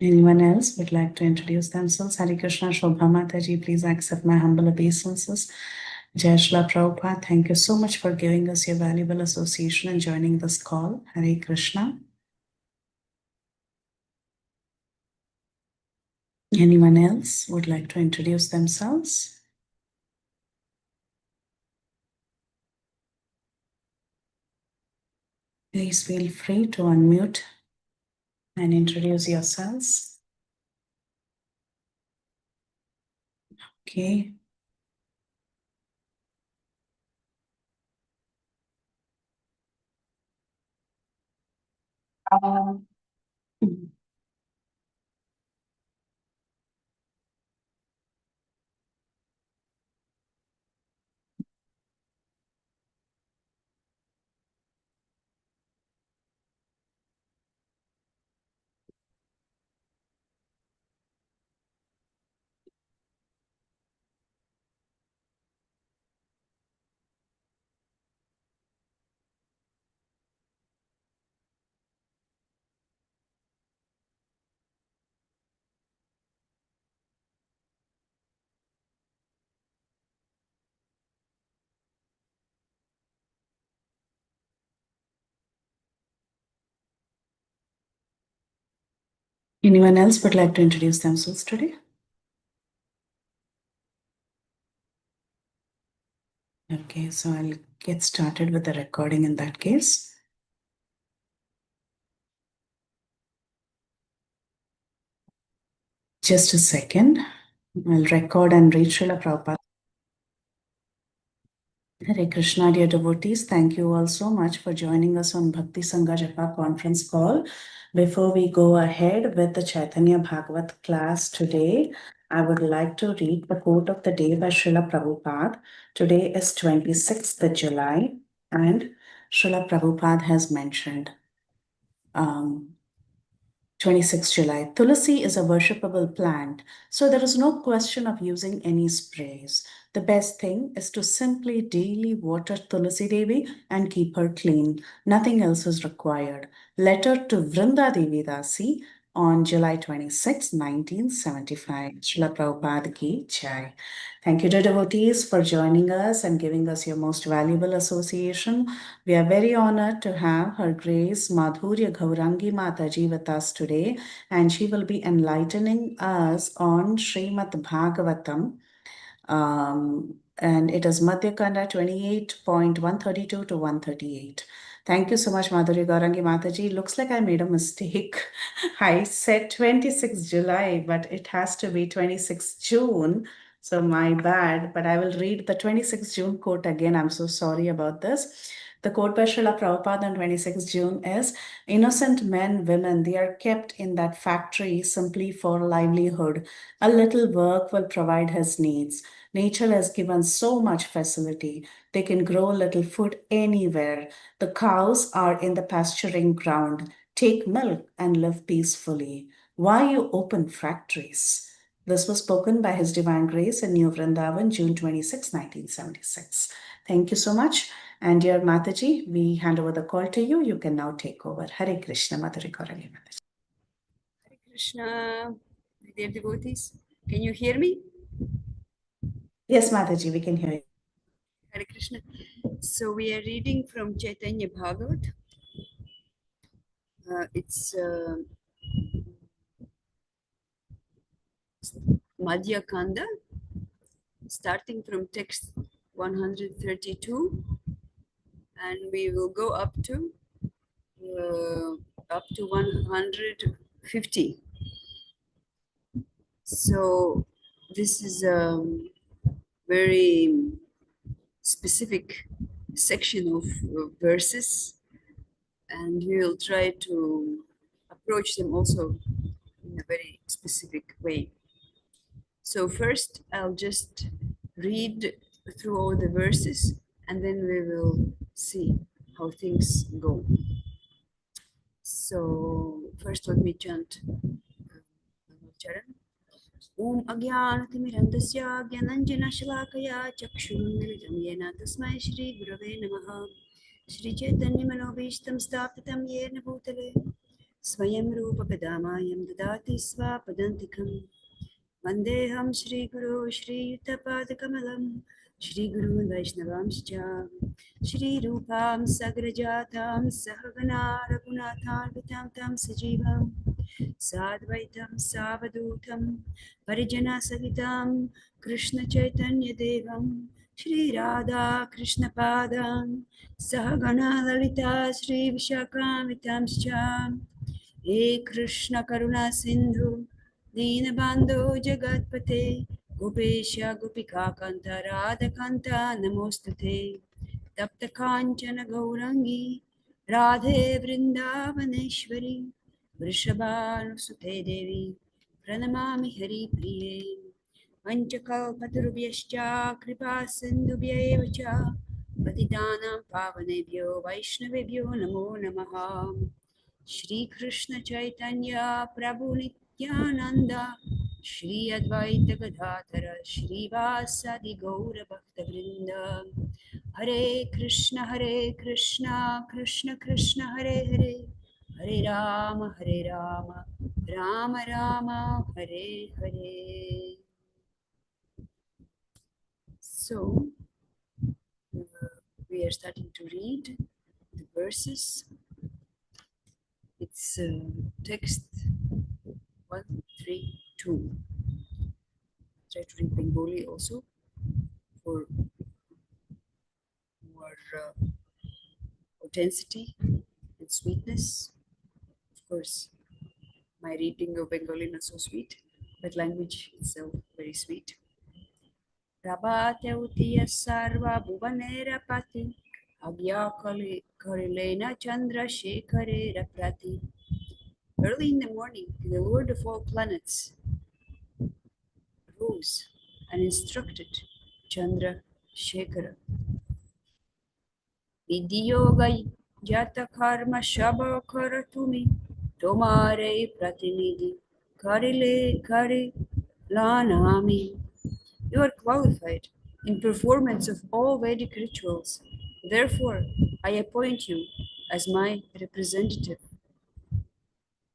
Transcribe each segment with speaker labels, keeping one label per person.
Speaker 1: Anyone else would like to introduce themselves? Hare Krishna, Shobha Mataji, please accept my humble obeisances. Jai Shri Prabhupada, thank you so much for giving us your valuable association and joining this call. Hare Krishna. Anyone else would like to introduce themselves? Please feel free to unmute and introduce yourselves. Okay. Anyone else would like to introduce themselves today? Okay, so I'll get started with the recording in that case. Just a second. I'll record and read Srila Prabhupada. Hare Krishna, dear devotees. Thank you all so much for joining us on Bhakti Sangha Japa conference call. Before we go ahead with the Caitanya Bhagavat class today, I would like to read the quote of the day by Srila Prabhupada. Today is 26th July, and Srila Prabhupada has mentioned 26 July. Tulasi is a worshipable plant, so there is no question of using any sprays. The best thing is to simply daily water Tulasi Devi and keep her clean. Nothing else is required. Letter to Vrinda Devi Dasi on July 26, 1975. Srila Prabhupada Ki Jai. Thank you to devotees for joining us and giving us your most valuable association. We are very honored to have Her Grace Madhurya Gaurangi Mataji with us today, and she will be enlightening us on Srimad Bhagavatam. And it is Madhya Khanda 28.132 to 138. Thank you so much, Madhurya Gaurangi Mataji. Looks like I made a mistake. I said 26 July, but it has to be 26 June. So my bad, but I will read the 26 June quote again. I'm so sorry about this. The quote by Srila Prabhupada on 26 June is, innocent men, women, they are kept in that factory simply for livelihood. A little work will provide his needs. Nature has given so much facility. They can grow little food anywhere. The cows are in the pasturing ground. Take milk and live peacefully. Why you open factories? This was spoken by His Divine Grace in New Vrindavan, June 26, 1976. Thank you so much. And dear Mataji, we hand over the call to you. You can now take over. Hare Krishna, Madhuri Gaurangi Mataji.
Speaker 2: Hare Krishna, dear devotees. Can you hear me?
Speaker 1: Yes, Mataji, we can hear you.
Speaker 2: Hare Krishna. So we are reading from Caitanya Bhagavat. It's Madhya Khanda, starting from text 132, and we will go up to 150. So this is a very specific section of verses, and we will try to approach them also in a very specific way. So first, I'll just read through all the verses, and then we will see how things go. So first, let me chant Charan. Om Agyanatimirandasya Gyananjanashalakaya Chakshunmilitam Yena Tasmai Shri Gurave Namaha Shri Chaitanya Manobishtam Stapitam Yena Bhutale Swayam Rupa Kadamayam Dadati Swapadantikam Vandeham Shri Guru Shri Yuttapadakamalam Shri Guru Vaishnavamscha Shri Rupam Sagrajatam Sahagana Raghunathan Vitam Tam Sajivam Sadvaitam Savadutam Parijana Sahitam Krishna Chaitanya Devam Shri Radha Krishna Padam Sahagana Lalita Shri Vishakam Vitamscha He Krishna Karuna Sindhu Deenabandhu Jagatpate Gopesha Gopika Kanta Radha Kanta Namostate Tapta Kanchana Gaurangi Radhe Vrindavaneshwari Vrishabhanusute Devi Pranamami Hari Priye Vanchakalpatarubhyascha Kripa Sindhubhya Cha Patitanam Pavanebhyo Vaishnavebhyo Namo Namaha Shri Krishna Chaitanya Prabhu Nityananda Shri Advaita Gadadhara Shri Vasadi Gaura Bhakta Vrinda Hare Krishna Krishna Krishna Hare Hare Hare Rama Rama Rama Hare Hare. So we are starting to read the verses. It's text 132. Try to read Bengali also for more authenticity and sweetness. Of course, my reading of Bengali not so sweet, but language itself very sweet. Prabhate utiya sarva bhuvanera pati agya karilena chandra shekhare raprati. Early in the morning, the Lord of all planets rose and instructed Chandra Shekhara. Vidyoga jata karma shaba karatumi tomare pratinidhi karile kari lanami. You are qualified in performance of all Vedic rituals. Therefore, I appoint you as my representative.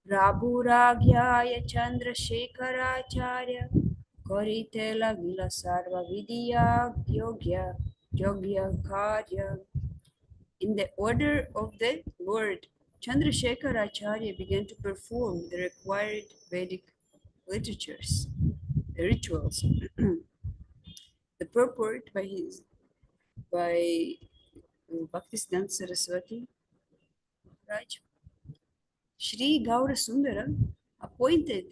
Speaker 2: Prabhuragyaya Chandra Shekharacharya Koritela Vila Sarva Vidya Yogya Karya. In the order of the Lord, Chandrasekhar Acharya began to perform the required Vedic literatures, the rituals. The purport by Bhaktisiddhanta Saraswati Raj, Sri Gaura Sundara appointed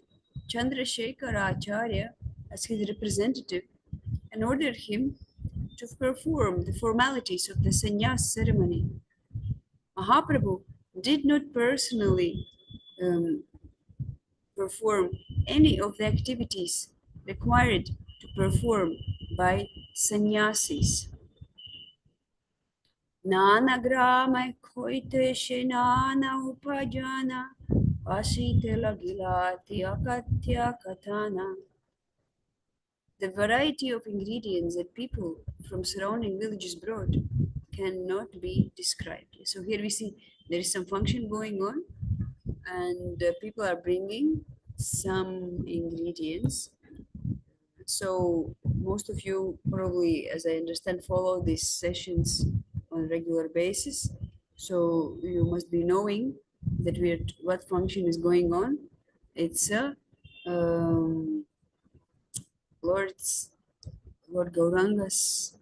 Speaker 2: Chandrasekhar Acharya as his representative and ordered him to perform the formalities of the sannyas ceremony. Mahaprabhu did not personally perform any of the activities required to perform by sannyasis. Nana grama koite shenana upajana vasite lagilati akatya katana. The variety of ingredients that people from surrounding villages brought cannot be described. So here we see there is some function going on and people are bringing some ingredients. So most of you probably, as I understand, follow these sessions on a regular basis. So you must be knowing that what function is going on. It's a Lord Gauranga's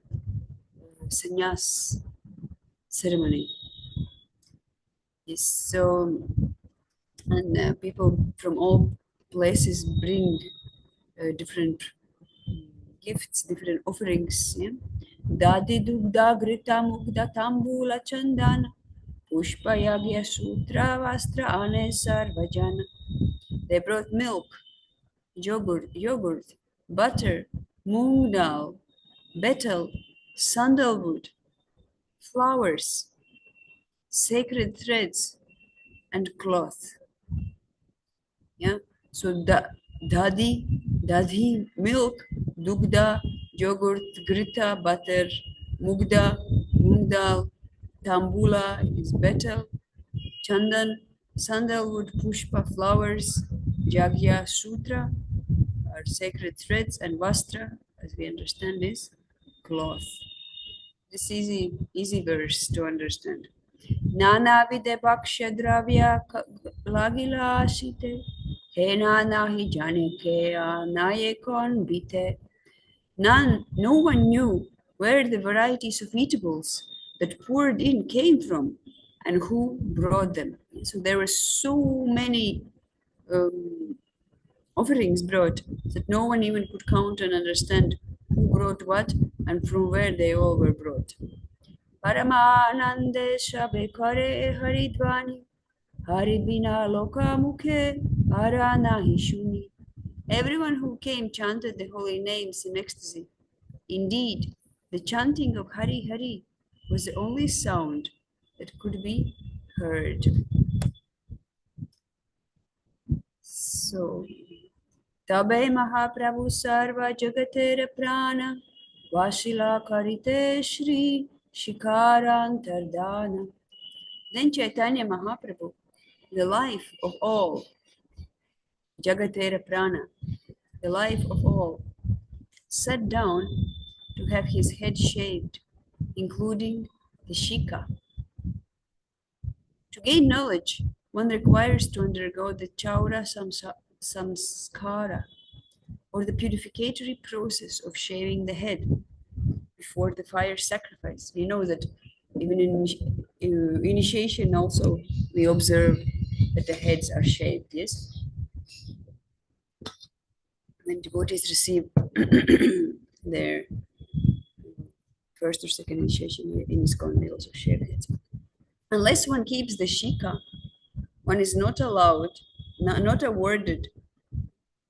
Speaker 2: sannyas ceremony. Yes, so and people from all places bring different gifts, different offerings. Yeah? Dadi dugda grita mugda tambula chandana pushpa yagya sutra vastra ane sarvajana. They brought milk, yogurt, butter, moong dal, betel, sandalwood, flowers, sacred threads, and cloth. Yeah. So dadhi, milk, dugda, yogurt, grita, butter, mugda, moong dal, tambula is betel, chandan Sandalwood pushpa flowers, Jagya Sutra are sacred threads, and Vastra, as we understand, is cloth. This easy verse to understand. Nana vide bhaksha dravya lagila shite, he nana hi jane ke naye kon bite. No one knew where the varieties of eatables that poured in came from and who brought them. So there were so many um, offerings brought that no one even could count and understand who brought what and from where they all were brought. Paramanande shabe kare haridvani, haribina loka mukhe aranahi shuni. Everyone who came chanted the holy names in ecstasy. Indeed, the chanting of Hari Hari was the only sound that could be heard. So, Tabe Mahaprabhu Sarva Jagater Prana Vashila Karite Shri Shikarantardana. Then Chaitanya Mahaprabhu, the life of all, Jagatera Prana, the life of all, sat down to have his head shaved, including the shika. To gain knowledge, one requires to undergo the chaura samskara, or the purificatory process of shaving the head before the fire sacrifice. We know that even in initiation also we observe that the heads are shaved, yes? When devotees receive their first or second initiation in ISKCON, they also shave heads. Unless one keeps the shika, one is not allowed, not awarded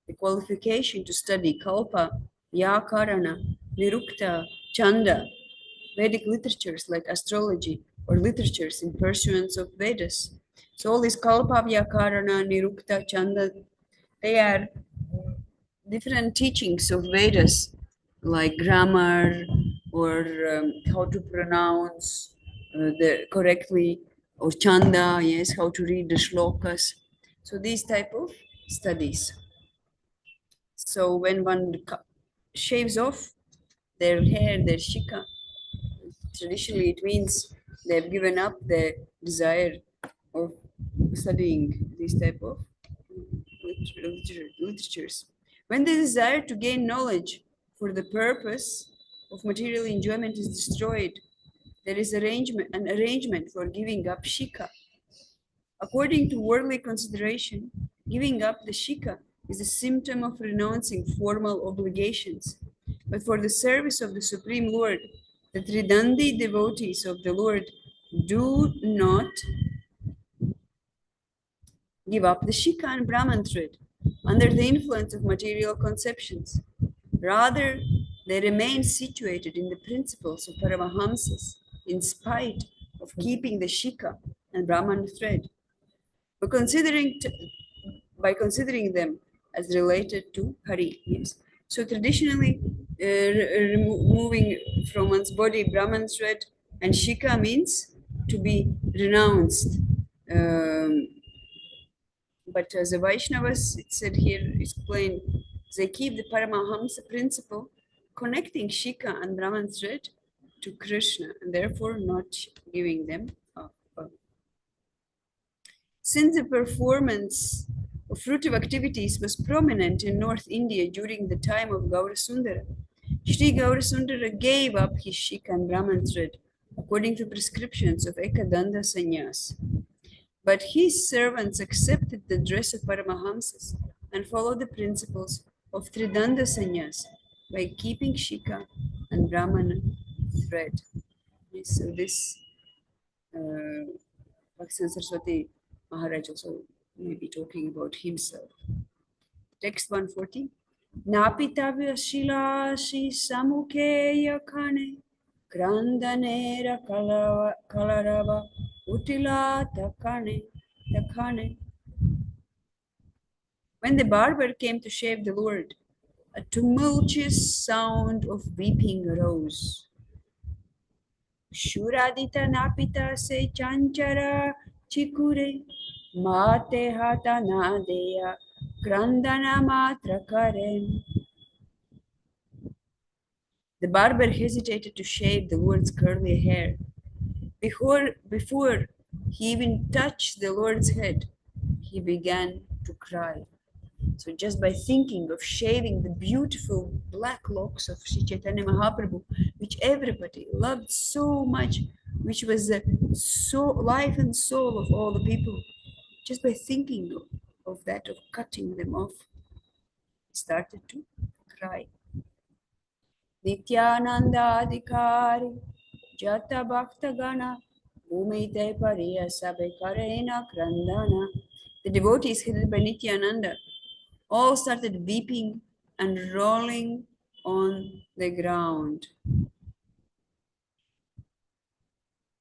Speaker 2: the qualification to study kalpa, yakarana, nirukta, chanda, Vedic literatures like astrology or literatures in pursuance of Vedas. So all these kalpa, yakarana, nirukta, chanda, they are different teachings of Vedas, like grammar or how to pronounce the correctly, or chanda, yes, how to read the shlokas. So these type of studies. So when one shaves off their hair, their shika, traditionally it means they've given up the desire of studying these type of literatures. When the desire to gain knowledge for the purpose of material enjoyment is destroyed, there is an arrangement for giving up shika. According to worldly consideration, giving up the shika is a symptom of renouncing formal obligations. But for the service of the Supreme Lord, the Tridandi devotees of the Lord do not give up the shika and Brahman thread under the influence of material conceptions. Rather, they remain situated in the principles of Paramahamsas in spite of keeping the shika and Brahman thread. But by considering them as related to Hari. Yes. So traditionally, removing from one's body Brahman thread and Shika means to be renounced. Um, but as the Vaishnavas, it said here, explained, they keep the Paramahamsa principle, connecting Shika and Brahman thread to Krishna, and therefore not giving them up. Since the performance of fruitive activities was prominent in North India during the time of Gaurasundara, Sri Gaurasundara gave up his Shika and Brahman thread according to prescriptions of Ekadanda Sannyas. But his servants accepted the dress of Paramahamsas and followed the principles of Tridanda Sannyas by keeping Shika and Brahman thread. So this Bhakti Saraswati Maharaj also may be talking about himself. Text 140. Napitavya shilashi samukeya kane krandanera kalarava utila takane. When the barber came to shave the Lord, a tumultuous sound of weeping arose. Shuradita napita se chanchara chikure Mate hatana deya krandana matra karen. The barber hesitated to shave the Lord's curly hair. Before he even touched the Lord's head, he began to cry. So just by thinking of shaving the beautiful black locks of Sri Chaitanya Mahaprabhu, which everybody loved so much, which was the life and soul of all the people, just by thinking of that, of cutting them off, he started to cry. Nityananda Adhikari Jata Bhakta Gana Bhumite Pariya Sabe Karena Krandana. The devotees headed by Nityananda all started weeping and rolling on the ground.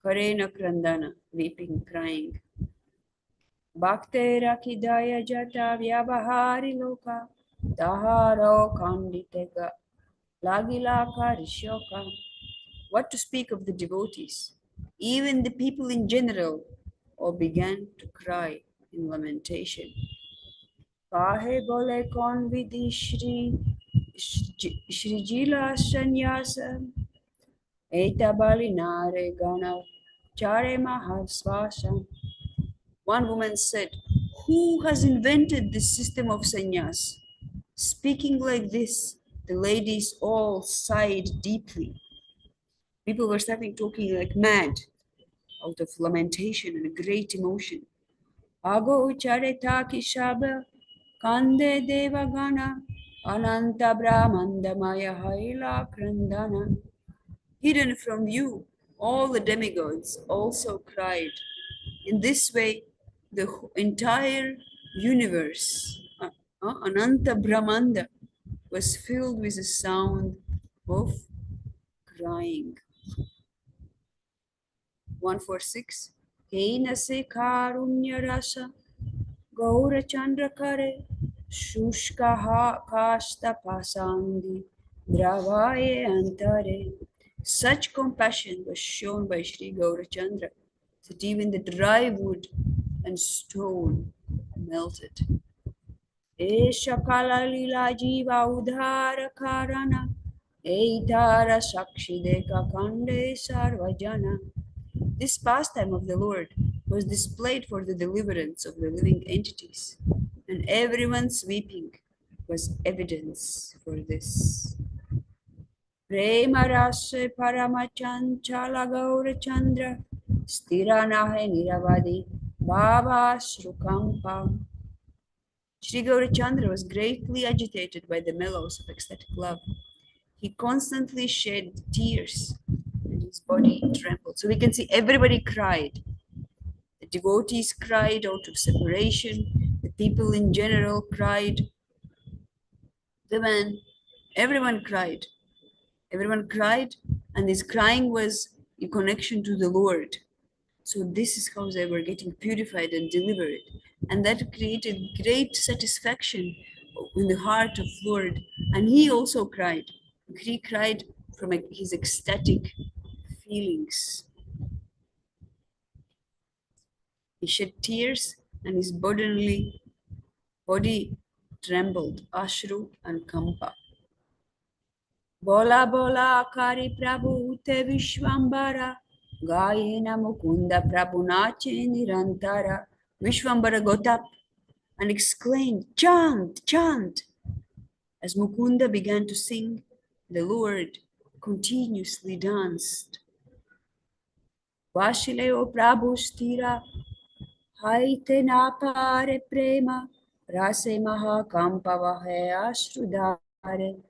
Speaker 2: Karena Krandana, weeping, crying. Bhakte Rakidaya Jata Vyabhari Loka Taharo Kanditega Lagilaka Rishoka. What to speak of the devotees? Even the people in general all began to cry in lamentation. Kahe bole kon vidhi Shri Jila Sanyasa Eta Bali Nare Gana Chare Mahaswasa. One woman said, "Who has invented this system of sannyas?" Speaking like this, the ladies all sighed deeply. People were starting talking like mad, out of lamentation and great emotion. Ago chareta kishaba kande devagana ananta brahmandamaya haila krandana. Hidden from view, all the demigods also cried. In this way, the entire universe, Ananta Brahmanda, was filled with the sound of crying. 146. Heinase karunya rasa gaura chandra kare shushka kasta pasandi dravaye antare. Such compassion was shown by Sri Gaurachandra that even the dry wood and stone melted. Esha kala lila jiva udhara karana eitara sakshi deka kande sarvajana. This pastime of the Lord was displayed for the deliverance of the living entities, and everyone's weeping was evidence for this. Prema rase paramachancha gaura chandra stira nahe niravadi baba shrukampa. Sri Gaurachandra was greatly agitated by the mellows of ecstatic love. He constantly shed tears and his body trembled. So we can see everybody cried. The devotees cried out of separation. The people in general cried. The men, everyone cried. Everyone cried, and this crying was in connection to the Lord. So this is how they were getting purified and delivered. And that created great satisfaction in the heart of Lord. And he also cried. He cried from his ecstatic feelings. He shed tears and his body trembled, ashru and kampa. Bola bola kari prabhu te vishwambara gayena mukunda prabhu nache nirantara. Vishwambara got up and exclaimed, "Chant, chant!" As Mukunda began to sing, the Lord continuously danced. Vashileo prabhu stira haite napare prema rase maha kampavahe ashrudare.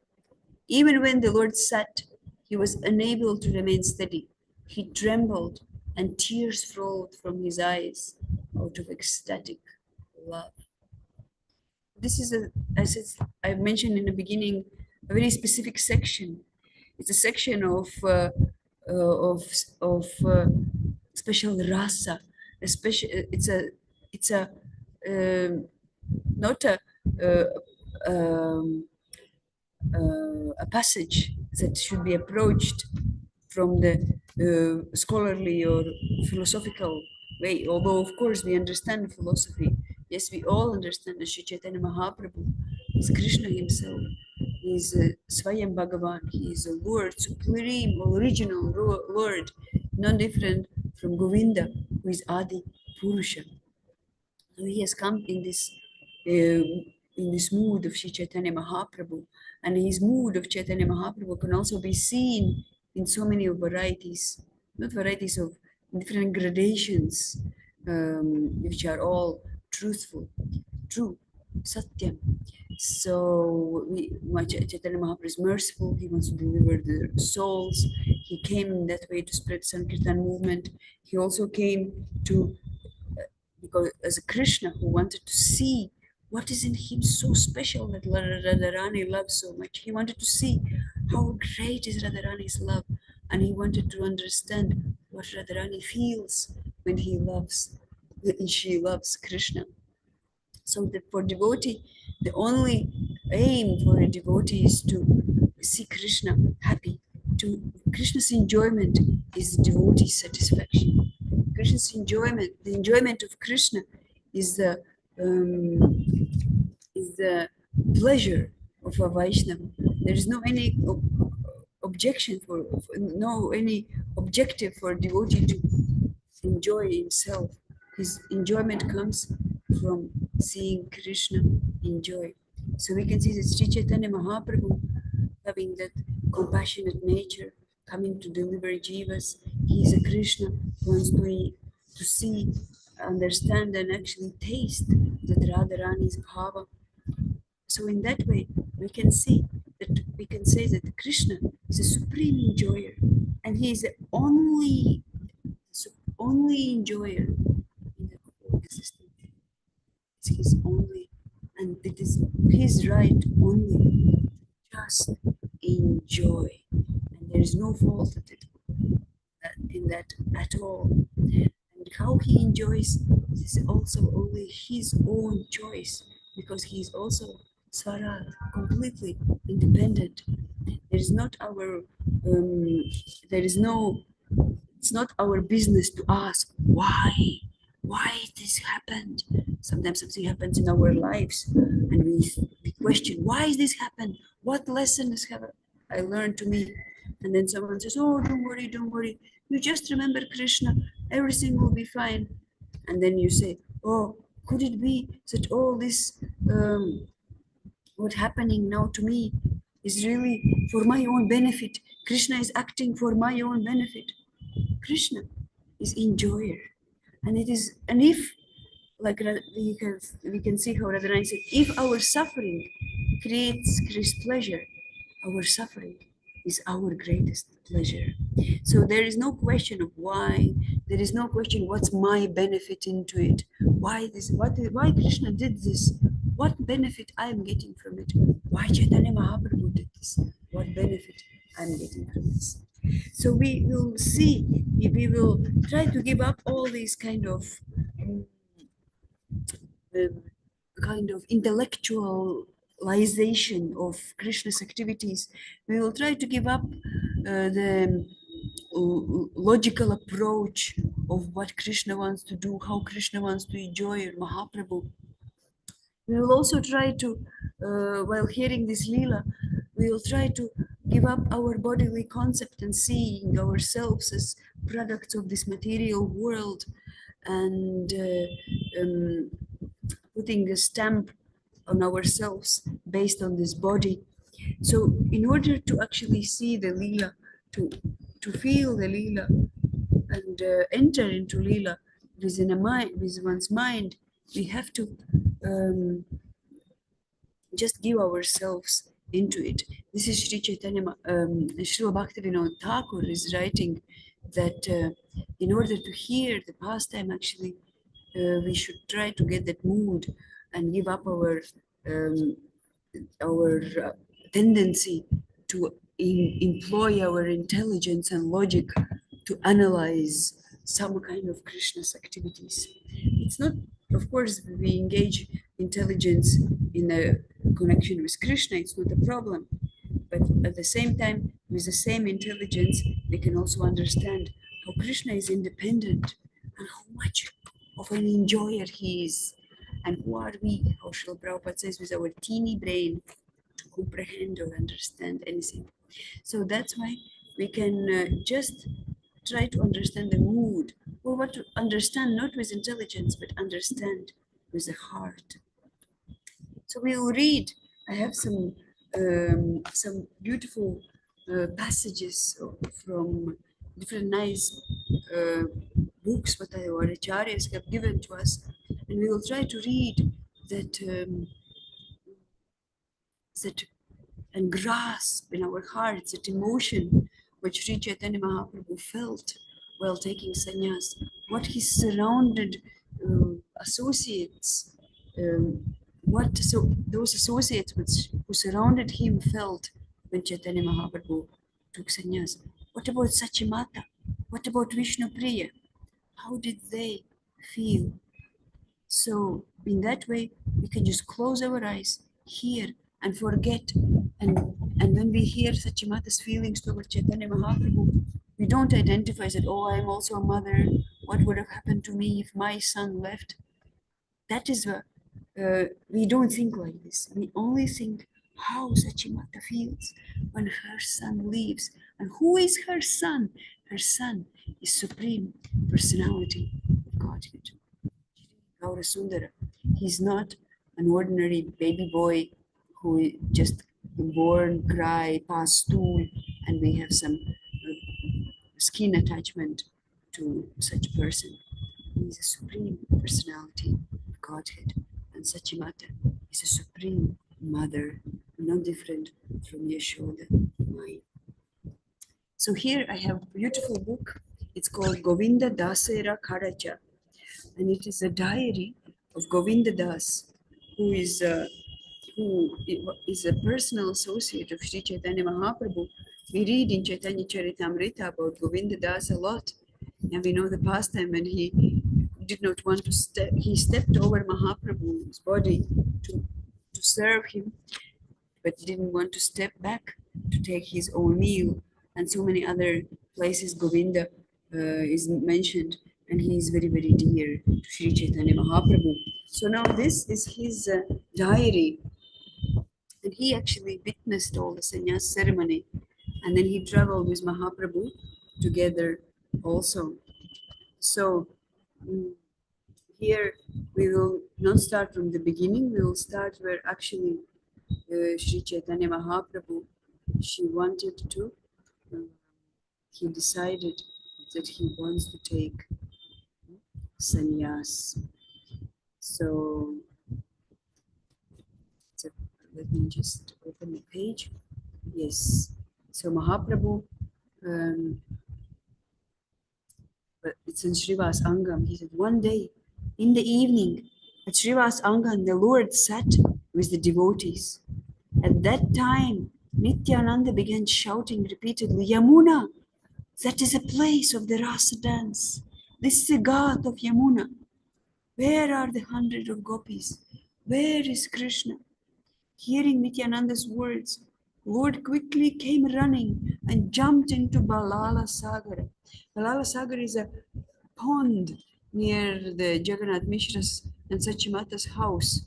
Speaker 2: Even when the Lord sat, he was unable to remain steady. He trembled and tears flowed from his eyes out of ecstatic love. This is, as I mentioned in the beginning, a very specific section. It's a section of special rasa. It's not a passage that should be approached from the scholarly or philosophical way. Although, of course, we understand philosophy. Yes, we all understand that Sri Chaitanya Mahaprabhu is Krishna himself. He is Swayam Bhagavan. He is a Lord, supreme, original Lord, non different from Govinda, who is Adi Purusha. So he has come in this mood of Sri Chaitanya Mahaprabhu, and his mood of Chaitanya Mahaprabhu can also be seen in so many varieties, not varieties of different gradations, which are all truthful, true, satyam. So Chaitanya Mahaprabhu is merciful. He wants to deliver the souls. He came in that way to spread Sankirtan movement. He also came to because as a Krishna who wanted to see what is in him so special that Radharani loves so much. He wanted to see how great is Radharani's love, and he wanted to understand what Radharani feels when she loves Krishna. So for devotee, the only aim for a devotee is to see Krishna happy. To Krishna's enjoyment is the devotee's satisfaction. Krishna's enjoyment, the enjoyment of Krishna, is the pleasure of a Vaishnava. There is no any objection no any objective for a devotee to enjoy himself. His enjoyment comes from seeing Krishna enjoy. So we can see that Sri Chaitanya Mahaprabhu, having that compassionate nature, coming to deliver jivas, he is a Krishna who wants to see, understand, and actually taste that Radharani's bhava. So in that way, we can say that Krishna is a supreme enjoyer, and he is the only enjoyer in the whole existence. It's his only, and it is his right only. Just enjoy, and there is no fault in that at all. And how he enjoys is also only his own choice, because he is also Swaraj, completely independent. There is not our, there is no, it's not our business to ask why this happened. Sometimes something happens in our lives, and we question why this happened. What lessons have I learned to me? And then someone says, "Oh, don't worry, don't worry. You just remember Krishna. Everything will be fine." And then you say, "Oh, could it be that all this, what happening now to me, is really for my own benefit? Krishna is acting for my own benefit." Krishna is enjoyer, and it is, and if like we can see how Radharani said, if our suffering creates Krishna's pleasure, our suffering is our greatest pleasure. So there is no question of why. There is no question what's my benefit into it. Why Krishna did this? What benefit I am getting from it? Why Chaitanya Mahaprabhu did this? What benefit I'm getting from this? So we will see, we will try to give up all these kind of intellectualization of Krishna's activities. We will try to give up the logical approach of what Krishna wants to do, how Krishna wants to enjoy Mahaprabhu. We will also try to, while hearing this Leela, we will try to give up our bodily concept and seeing ourselves as products of this material world, and putting a stamp on ourselves based on this body. So in order to actually see the Leela, to feel the Leela, and enter into Leela within a mind, with one's mind, we have to just give ourselves into it. This is Sri Chaitanya, Srila Bhaktivinoda Thakur is writing that in order to hear the pastime, actually, we should try to get that mood and give up um, our tendency to employ our intelligence and logic to analyze some kind of Krishna's activities. It's not, of course, we engage intelligence in a connection with Krishna, it's not a problem. But at the same time, with the same intelligence, we can also understand how Krishna is independent and how much of an enjoyer he is. And who are we, how Srila Prabhupada says, with our teeny brain to comprehend or understand anything? So that's why we can just try to understand the mood, or what to understand not with intelligence, but understand with the heart. So we will read. I have some beautiful passages from different nice uh, books what our acharyas have given to us, and we will try to read that and grasp in our hearts that emotion which Sri Chaitanya Mahaprabhu felt while taking sannyas, what his surrounded associates, those associates who surrounded him felt when Chaitanya Mahaprabhu took sannyas. What about Sachimata? What about Vishnu Priya? How did they feel? So in that way, we can just close our eyes, hear, and forget. And when we hear Sachimata's feelings toward Chaitanya Mahaprabhu, we don't identify that, oh, I'm also a mother. What would have happened to me if my son left? That is what we don't think like this. We only think how Sachimata feels when her son leaves. And who is her son? Her son is Supreme Personality of Godhead. Gaura Sundara. He's not an ordinary baby boy who just born, cry, pass stool, and we have some skin attachment to such a person. He's a supreme personality of Godhead, and Sachimata is a supreme mother, no different from Yashoda, mine. So here I have a beautiful book. It's called Govinda Dasera Karacha, and it is a diary of Govinda Das, who is a personal associate of Sri Chaitanya Mahaprabhu. We read in Chaitanya Charitamrita about Govinda Das a lot, and we know the past time when he did not want to step, he stepped over Mahaprabhu's body to serve him, but didn't want to step back to take his own meal. And so many other places Govinda is mentioned, and he is very, very dear to Sri Chaitanya Mahaprabhu. So now this is his diary, and he actually witnessed all the sannyas ceremony, and then he traveled with Mahaprabhu together also. So here we will not start from the beginning, we will start where actually Sri Chaitanya Mahaprabhu, she wanted to, he decided that he wants to take sannyas. So, let me just open the page. Yes. So Mahaprabhu, but it's in Srivas Angam. He said, one day in the evening at Srivas Angam, the Lord sat with the devotees. At that time, Nityananda began shouting repeatedly, Yamuna, that is a place of the Rasa dance. This is the Ghat of Yamuna. Where are the 100 of gopis? Where is Krishna? Hearing Nityananda's words, Lord quickly came running and jumped into Balala Sagar. Balala Sagar is a pond near the Jagannath Mishra's and Sachimata's house.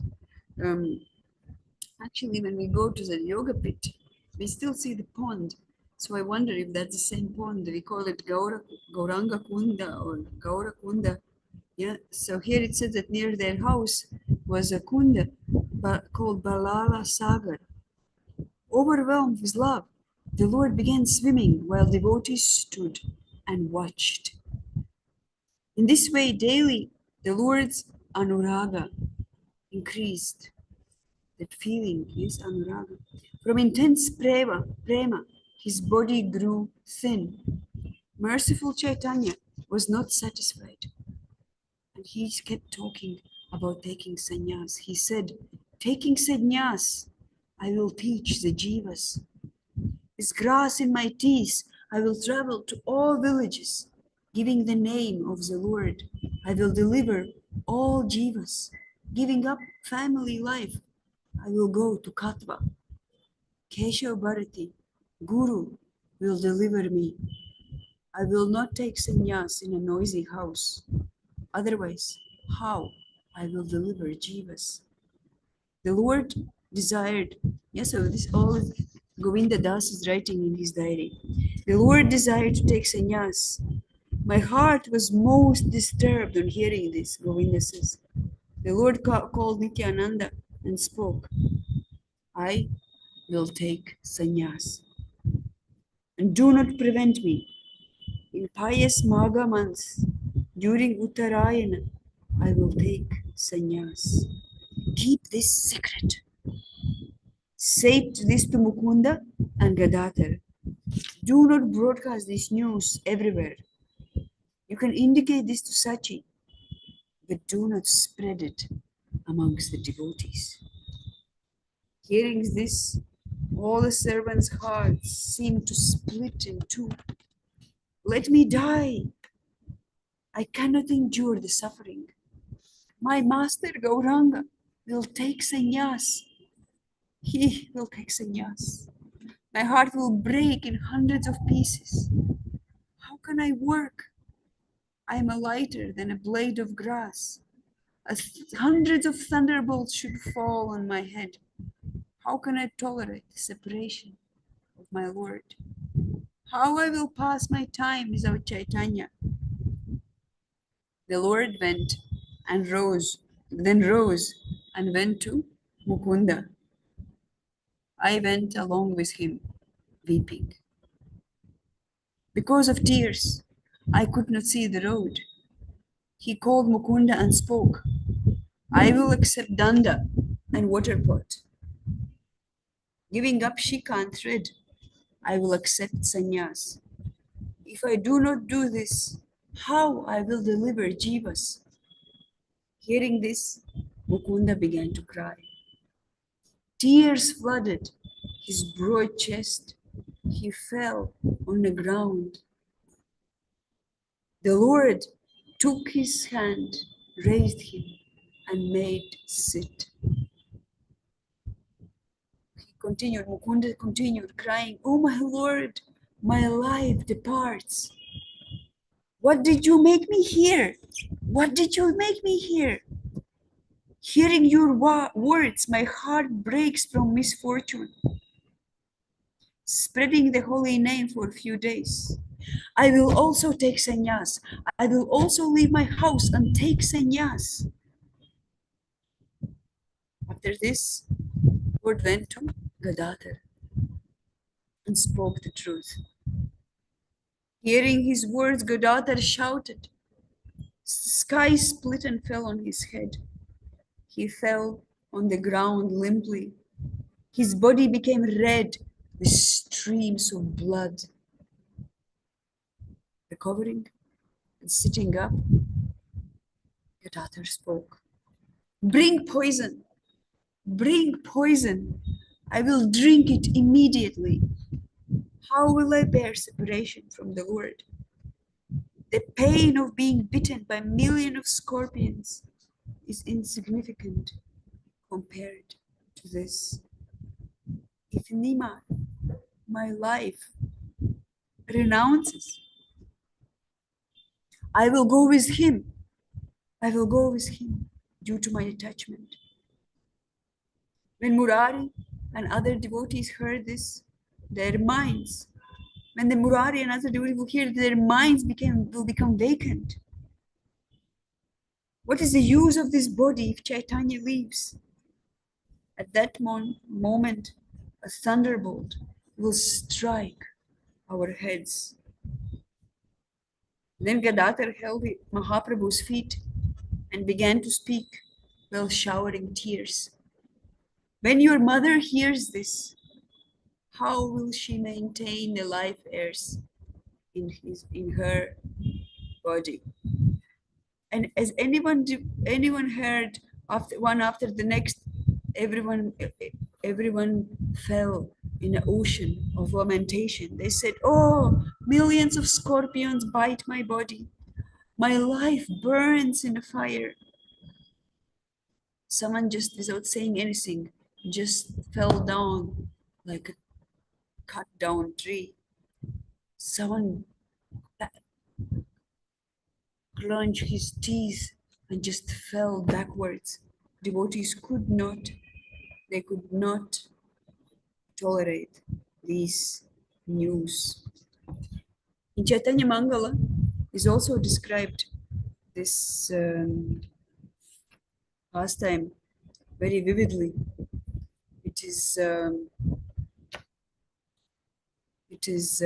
Speaker 2: Actually, when we go to the yoga pit, we still see the pond. So I wonder if that's the same pond. We call it Gauranga Kunda or Gaura Kunda. Yeah. So here it says that near their house was a kunda called Balala Sagar. Overwhelmed with love, the Lord began swimming while devotees stood and watched. In this way, daily, the Lord's anuraga increased. That feeling is anuraga. From intense prema, his body grew thin. Merciful Chaitanya was not satisfied, and he kept talking about taking sannyas. He said, taking sannyas, I will teach the jivas. With grass in my teeth, I will travel to all villages, giving the name of the Lord. I will deliver all jivas. Giving up family life, I will go to Katva. Keshav Bharati, Guru, will deliver me. I will not take sannyas in a noisy house. Otherwise, how I will deliver jivas? The Lord desired, yes, so this all Govinda Das is writing in his diary. The Lord desired to take sannyas. My heart was most disturbed on hearing this, Govinda says. The Lord called Nityananda and spoke, I will take sannyas. And do not prevent me. In pious Magha months, during Uttarayana, I will take sannyas. Keep this secret. Say this to Mukunda and Gadadhar. Do not broadcast this news everywhere. You can indicate this to Sachi, but do not spread it amongst the devotees. Hearing this, all the servants' hearts seemed to split in two. Let me die. I cannot endure the suffering. My master Gauranga will take sannyas. He will take sannyas. My heart will break in hundreds of pieces. How can I work? I am lighter than a blade of grass. Hundreds of thunderbolts should fall on my head. How can I tolerate the separation of my Lord? How I will pass my time without Chaitanya? The Lord rose and went to Mukunda. I went along with him, weeping. Because of tears, I could not see the road. He called Mukunda and spoke, I will accept danda and water pot. Giving up shika and thread, I will accept sannyas. If I do not do this, how I will deliver jivas? Hearing this, Mukunda began to cry. Tears flooded his broad chest. He fell on the ground. The Lord took his hand, raised him, and made sit. Mukunda continued crying, Oh my Lord, my life departs. What did you make me hear? What did you make me hear? Hearing your words, my heart breaks from misfortune. Spreading the holy name for a few days. I will also take sannyas. I will also leave my house and take sannyas. After this, Lord went to Gadadhar and spoke the truth. Hearing his words, Gadadhar shouted. Sky split and fell on his head. He fell on the ground limply. His body became red with streams of blood. Recovering and sitting up, Gadadhar spoke. Bring poison. Bring poison. I will drink it immediately. How will I bear separation from the Lord? The pain of being bitten by millions of scorpions is insignificant compared to this. If Nima, my life, renounces, I will go with him. I will go with him due to my attachment. When Murari and other devotees heard this, their minds, when the Murari and other devotees will hear, their minds will become vacant. What is the use of this body if Chaitanya leaves? At that moment, a thunderbolt will strike our heads. Then Gadadhar held Mahaprabhu's feet and began to speak while showering tears. When your mother hears this, how will she maintain the life heirs in her body? And as anyone heard, after the next, everyone fell in an ocean of lamentation. They said, oh, millions of scorpions bite my body. My life burns in a fire. Someone just, without saying anything, just fell down like a cut down tree. Someone clenched his teeth and just fell backwards. Devotees could not tolerate these news. In Chaitanya Mangala is also described this pastime very vividly. It is it is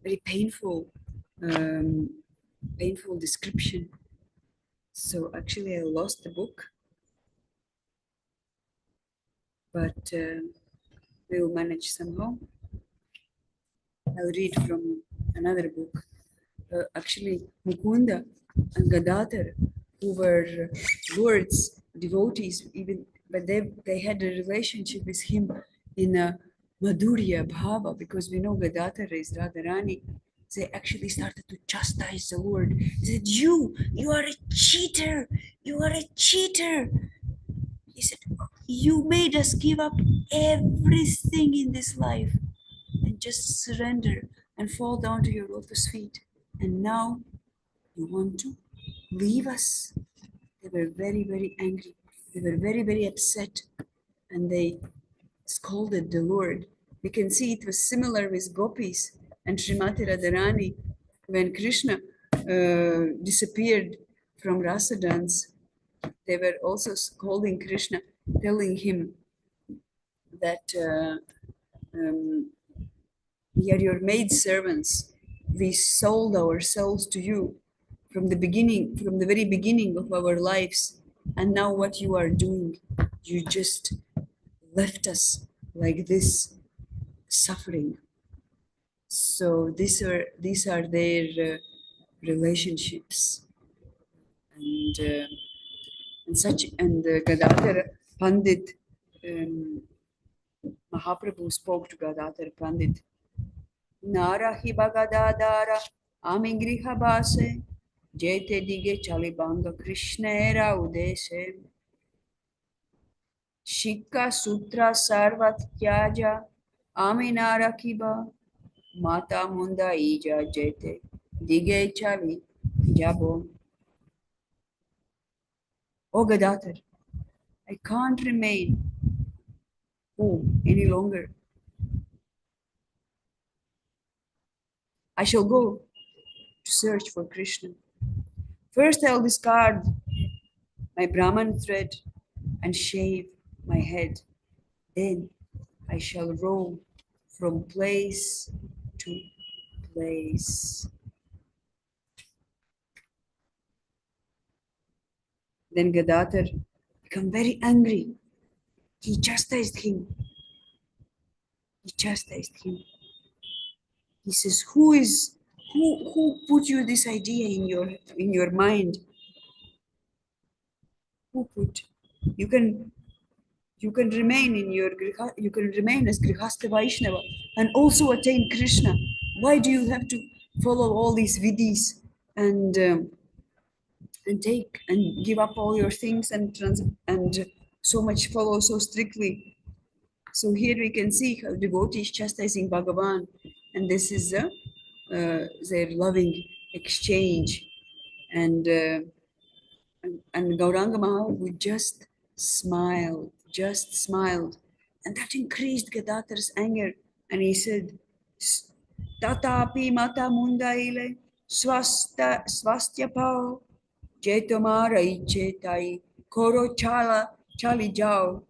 Speaker 2: very um, painful description. So actually, I lost the book, but we will manage somehow. I'll read from another book. Actually, Mukunda and Gadadhar, who were lords, devotees, even, but they had a relationship with him in a Madhurya Bhava, because we know Gadadhar is Radharani. They actually started to chastise the Lord. They said, you are a cheater, you are a cheater. He said, you made us give up everything in this life and just surrender and fall down to your lotus feet. And now you want to leave us? They were very, very angry. They were very, very upset. And they scolded the Lord. We can see it was similar with gopis and Srimati Radharani when Krishna disappeared from Rasa dance. They were also scolding Krishna, telling him that we are your maid servants. We sold ourselves to you from the beginning, from the very beginning of our lives. And now what you are doing, you just left us like this, suffering. So these are their relationships, and Gadadhar Pandit, Mahaprabhu spoke to Gadadhar Pandit. Narahi Bagadadara Amingriha Base Jete Dige Chalibanga Krishnera Udese Shikka Sutra Sarvat Tyaja Aminara Kiba Mata Munda Ija Jete Dige Chali Jabo. Oh Gadadhar, I can't remain home any longer. I shall go to search for Krishna. First, I'll discard my Brahman thread and shave my head. Then I shall roam from place to place. Then Gadadhar became very angry. He chastised him. He chastised him. He says, who put you this idea in your mind? Who put you can remain you can remain as Grihastha Vaishnava and also attain Krishna. Why do you have to follow all these vidis and take and give up all your things and so much follow so strictly? So here we can see how devotees chastising Bhagavan, and this is their loving exchange, and Gauranga Mahaprabhu just smiled, and that increased Gadadhar's anger, and he said, "Tatapi mata mundaile swastya pao jetomara ichetai koro chali jao."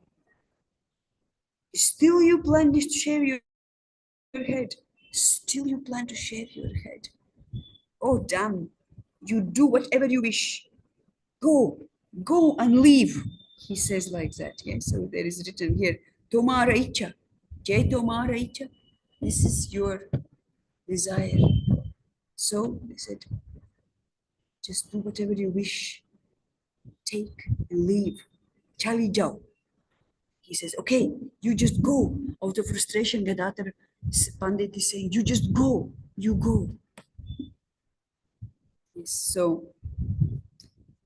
Speaker 2: Still you plan to shave your head. Still you plan to shave your head. Oh damn! You do whatever you wish. Go and leave. He says like that. Yeah. So there is written here, Tomara icha, Jay Tomara icha. This is your desire. So they said, just do whatever you wish. Take and leave. Chali jao. He says, okay, you just go. Out of frustration, Gadadhar Pandit is saying, you just go. You go. Yes. So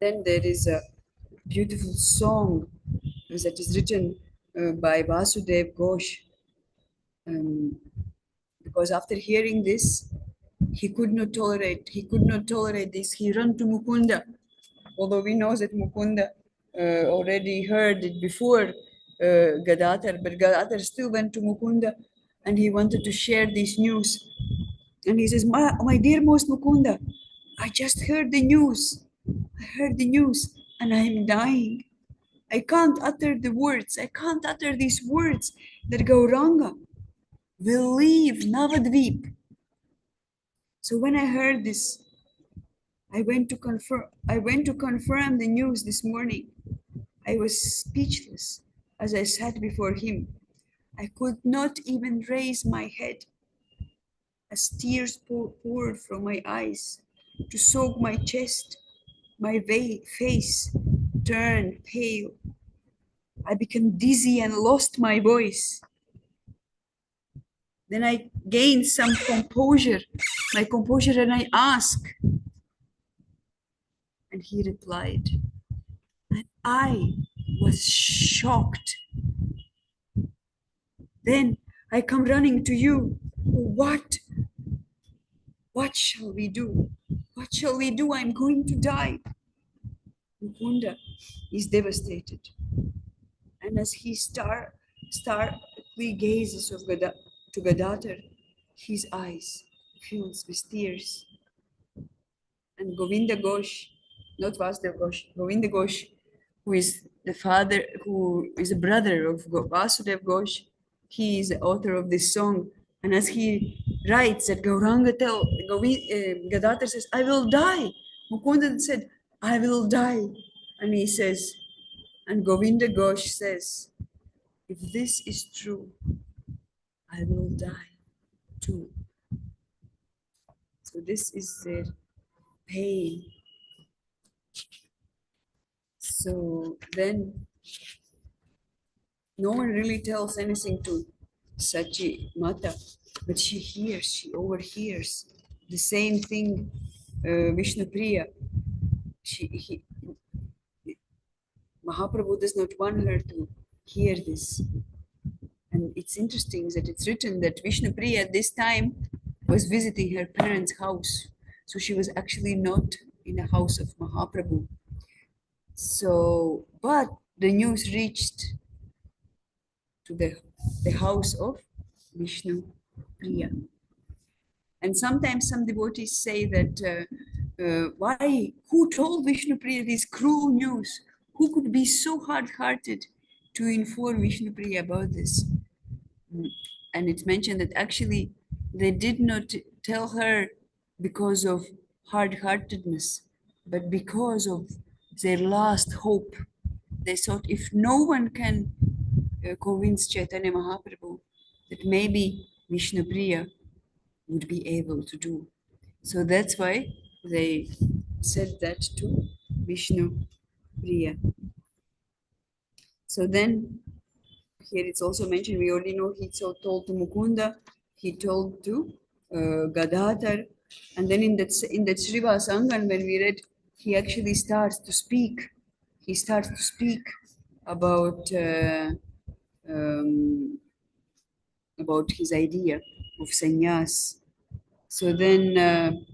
Speaker 2: then there is a beautiful song that is written by Vasudev Ghosh. Because after hearing this, he could not tolerate this. He ran to Mukunda, although we know that Mukunda already heard it before Gadadhar, but Gadadhar still went to Mukunda and he wanted to share this news. And he says, my dearmost Mukunda, I just heard the news. I heard the news and I am dying. I can't utter the words. I can't utter these words that Gauranga will leave Navadvip. So when I heard this, I went to confirm the news this morning. I was speechless as I sat before him. I could not even raise my head as tears poured from my eyes to soak my chest. My face turned pale. I became dizzy and lost my voice. Then I gained some composure, my composure, and I asked. And he replied, and I was shocked. Then I come running to you. What? What shall we do? What shall we do? I'm going to die. Mukunda is devastated. And as he starkly gazes to Gadadhar, his eyes fills with tears. And Govinda Ghosh, not Vasudev Ghosh, Govinda Ghosh, who is the father, who is a brother of Vasudev Ghosh, he is the author of this song. And as he writes that Gauranga Gadadhar says, I will die. Mukunda said, I will die. And he says, and Govinda Ghosh says, if this is true, I will die too. So this is their pain. So then no one really tells anything to Sachi Mata, but she overhears the same thing Vishnu Priya. Mahaprabhu does not want her to hear this. And it's interesting that it's written that Vishnu Priya at this time was visiting her parents' house. So she was actually not in the house of Mahaprabhu. So, but the news reached to the house of Vishnu Priya. And sometimes some devotees say that, who told Vishnu Priya this cruel news? Who could be so hard-hearted to inform Vishnu Priya about this? And it's mentioned that actually they did not tell her because of hard-heartedness, but because of their last hope. They thought if no one can convince Chaitanya Mahaprabhu, that maybe Vishnu Priya would be able to do. So that's why they said that to Vishnu Priya. So then here it's also mentioned, we already know he told to Mukunda, he told to Gadadhar, and then in that Srivas Angan, when we read, he actually starts to speak. He starts to speak about his idea of sannyas. So then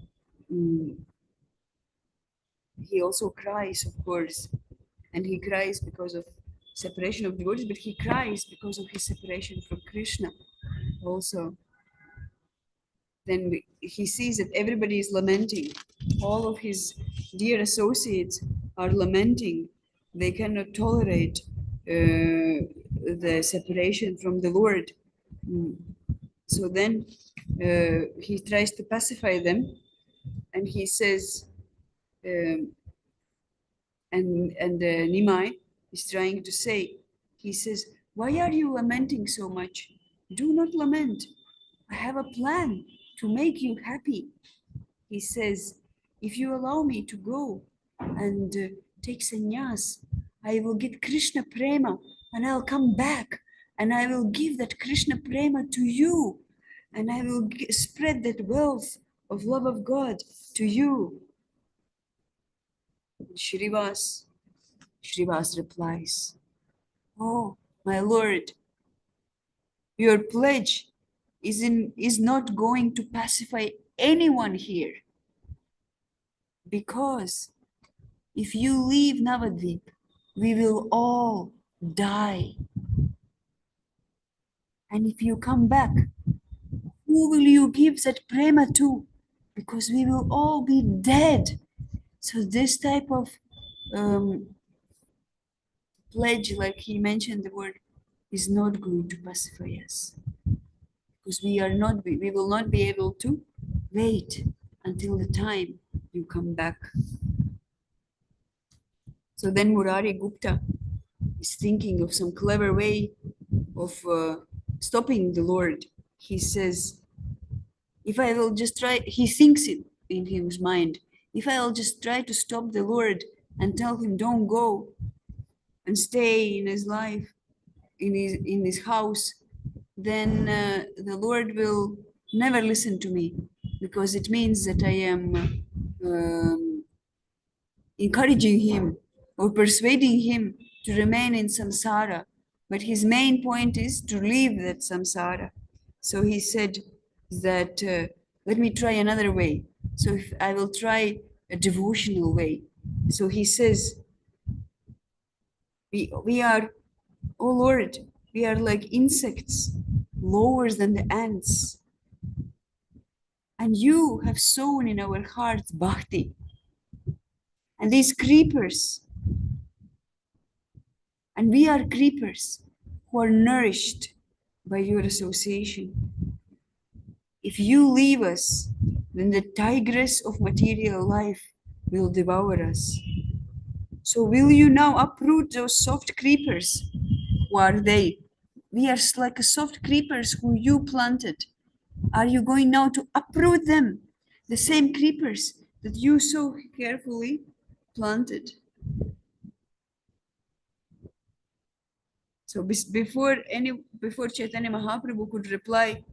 Speaker 2: he also cries, of course, and he cries because of separation of devotees, but he cries because of his separation from Krishna also. Then he sees that everybody is lamenting. All of his dear associates are lamenting. They cannot tolerate the separation from the Lord. So then he tries to pacify them, and he says, and Nimai is trying to say, he says, why are you lamenting so much? Do not lament. I have a plan to make you happy. He says, if you allow me to go and take sannyas, I will get Krishna prema and I'll come back and I will give that Krishna prema to you and I will spread that wealth of love of God to you. Shrivas replies, oh, my Lord, your pledge is not going to pacify anyone here, because if you leave Navadvip, we will all die. And if you come back, who will you give that prema to? Because we will all be dead. So this type of pledge, like he mentioned the word, is not going to pacify us. Because we will not be able to wait until the time you come back. So then Murari Gupta is thinking of some clever way of stopping the Lord. He says, if I will just try, he thinks it in his mind, if I will just try to stop the Lord and tell him, don't go and stay in his life, in his house, then the Lord will never listen to me, because it means that I am encouraging him or persuading him to remain in samsara. But his main point is to leave that samsara. So he said that, let me try another way. So if I will try a devotional way. So he says, we are, oh Lord, we are like insects, lower than the ants. And you have sown in our hearts bhakti. And these creepers, and we are creepers who are nourished by your association. If you leave us, then the tigress of material life will devour us. So will you now uproot those soft creepers? Who are they? We are like soft creepers who you planted. Are you going now to uproot them? The same creepers that you so carefully planted. So before Chaitanya Mahaprabhu could reply,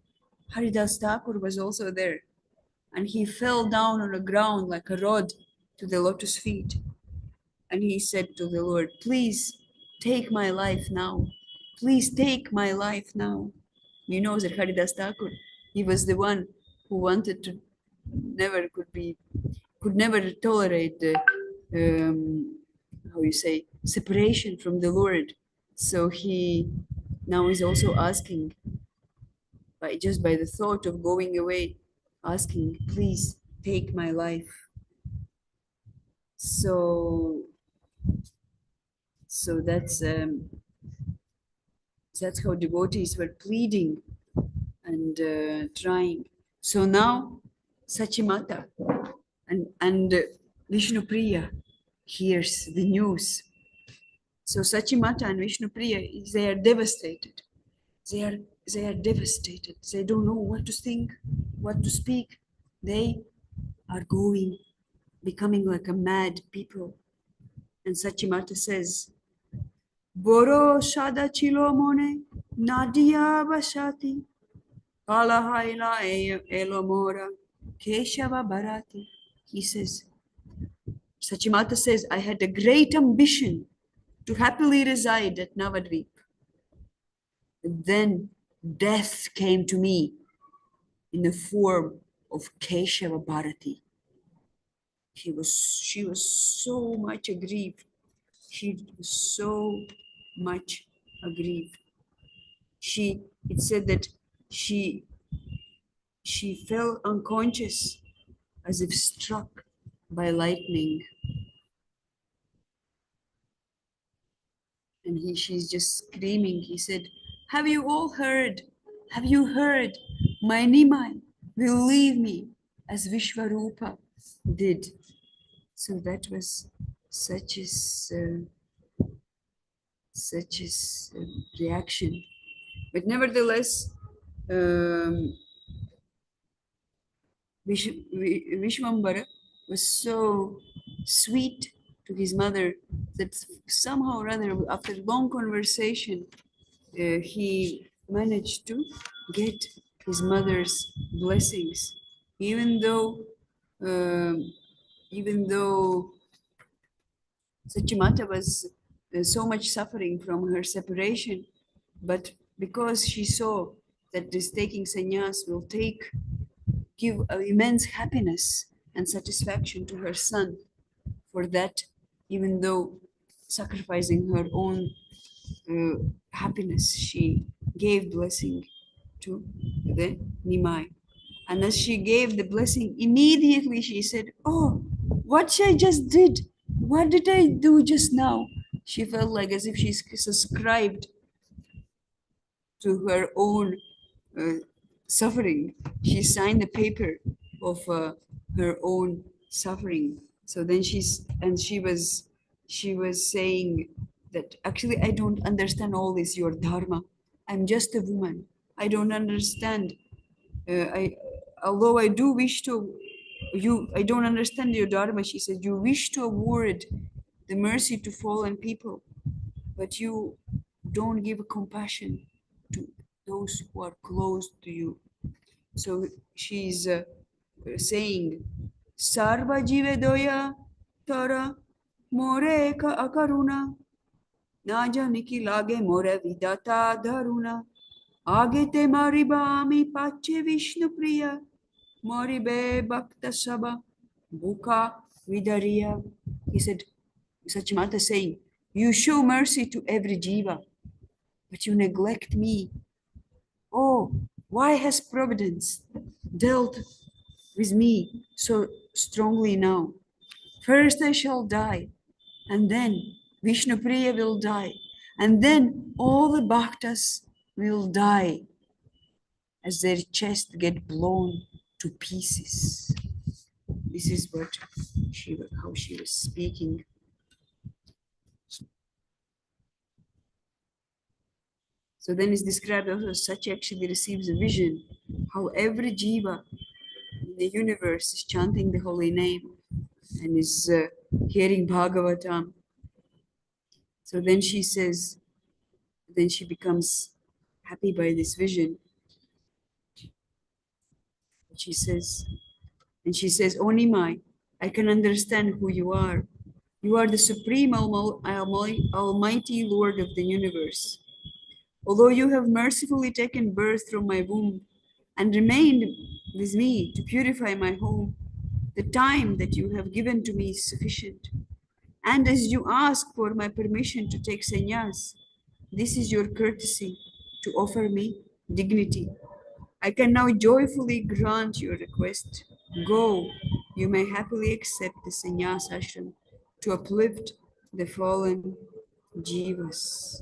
Speaker 2: Haridas Thakur was also there, and he fell down on the ground like a rod to the lotus feet. And he said to the Lord, please take my life now. Please take my life now. You know that Haridas Thakur, he was the one who wanted to could never tolerate the, how you say, separation from the Lord. So he now is also asking, just by the thought of going away, asking, please take my life. So so that's how devotees were pleading and trying. So now Sachimata and Vishnupriya hears the news. So Sachimata and Vishnupriya, they are devastated. They are devastated. They don't know what to think, what to speak. They are becoming like a mad people. And Sachimata says, Boro Shada Chilomone Nadia Bashati Kalahaila Elomora Keshava Bharati. He says, Sachimata says, I had a great ambition to happily reside at Navadvip. Then death came to me in the form of Keshava Bharati. She was so much aggrieved. She was so much aggrieved. It said that she fell unconscious as if struck by lightning. And she's just screaming. He said, have you all heard? Have you heard? My Nimai will leave me as Vishvarupa did. So that was such a reaction. But nevertheless, Vishwambara was so sweet to his mother that somehow or other, after long conversation, he managed to get his mother's blessings, even though Sachimata was so much suffering from her separation, but because she saw that this taking sannyas will take give immense happiness and satisfaction to her son. For that, even though sacrificing her own happiness, she gave blessing to the Nimai. And as she gave the blessing, immediately she said, "Oh, what I just did! What did I do just now?" She felt like as if she's subscribed to her own uh, suffering. She signed the paper of her own suffering. So then she was saying that actually I don't understand all this your dharma. I'm just a woman. I don't understand. I although I do wish to you I don't understand your dharma. She said you wish to award the mercy to fallen people, but you don't give compassion to those who are close to you. So she's saying, Sarva jive doya tara more ka akaruna, naja niki lage more vidata dharuna, agete maribami pache Vishnu priya, moribe bhakta sabha, buka vidariya. He said, Sachimata saying, you show mercy to every jiva, but you neglect me. Oh, why has Providence dealt with me so strongly now? First I shall die, and then Vishnu Priya will die, and then all the bhaktas will die as their chest get blown to pieces. This is how she was speaking. So then it's described also such actually receives a vision how every jiva in the universe is chanting the holy name and is hearing Bhagavatam. So then she says, then she becomes happy by this vision. She says, O Nimai, I can understand who you are. You are the supreme almighty Lord of the universe. Although you have mercifully taken birth from my womb and remained with me to purify my home, the time that you have given to me is sufficient. And as you ask for my permission to take sannyas, this is your courtesy to offer me dignity. I can now joyfully grant your request. Go, you may happily accept the sannyas ashram to uplift the fallen jivas.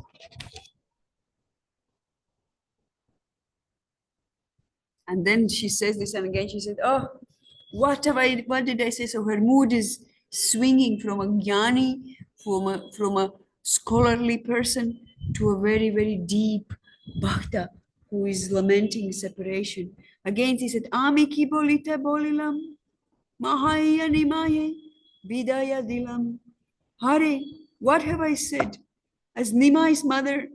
Speaker 2: And then she says this, and again she said, "Oh, what did I say?" So her mood is swinging from a jnani, from a scholarly person to a very, very deep bhakta who is lamenting separation. Again, she said, Ami ki bolite bolilam, mahaya nimaye, vidaya dilam. Hare, what have I said? As Nimai's mother,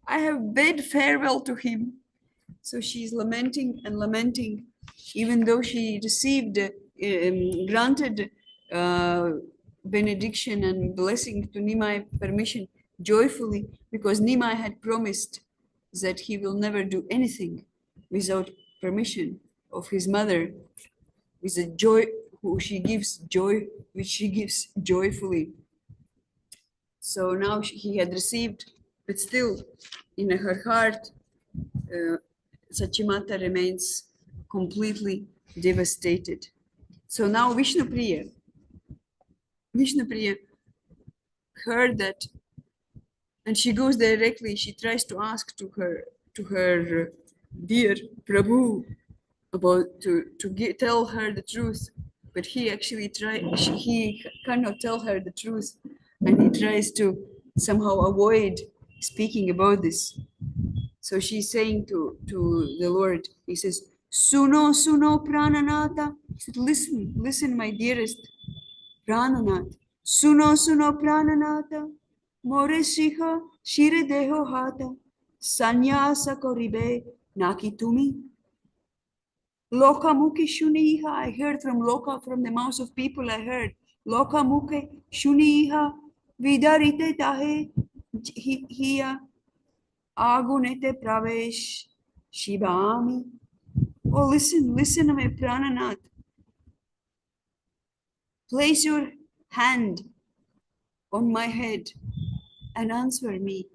Speaker 2: I have bid farewell to him. So she's lamenting and lamenting, even though she received, granted benediction and blessing to Nimai permission joyfully, because Nimai had promised that he will never do anything without permission of his mother, with a joy who she gives joy, which she gives joyfully. So now he had received, but still in her heart, Sachimata remains completely devastated. So now Vishnu Priya heard that, and she goes directly, she tries to ask to her dear Prabhu about tell her the truth, but he cannot tell her the truth, and he tries to somehow avoid speaking about this. So she's saying to the Lord, he says, Suno, Suno, Prananata. He said, listen, listen, my dearest Prananath. Suno, Suno, Prananata. More Shiha, Shire Deho Hata. Sanyasa Koribe, Naki Tumi. Loka Muke Shuniha. I heard from Loka, from the mouths of people, I heard. Loka Muke Shuniha. Vidarite Tahe. Hiya. Agunete Pravesh Shivami. Oh, listen, listen, my Prananath. Place your hand on my head and answer me.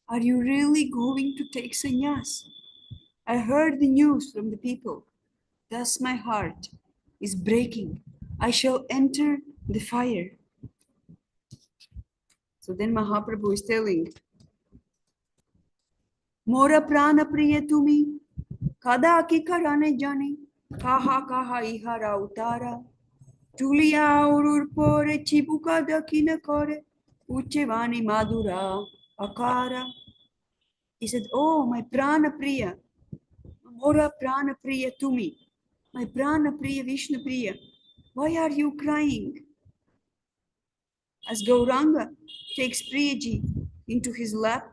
Speaker 2: Are you really going to take sannyas? I heard the news from the people. Thus my heart is breaking. I shall enter the fire. So then Mahaprabhu is telling, Mora prana priya tumi, kada ki karane jani, kaha kaha ihara utara, tulia urur pore chibuka dakina kore, uchevani madura akara. He said, oh, my prana priya, Mora prana priya tumi, my prana priya Vishnu priya, why are you crying? As Gauranga takes Priyaji into his lap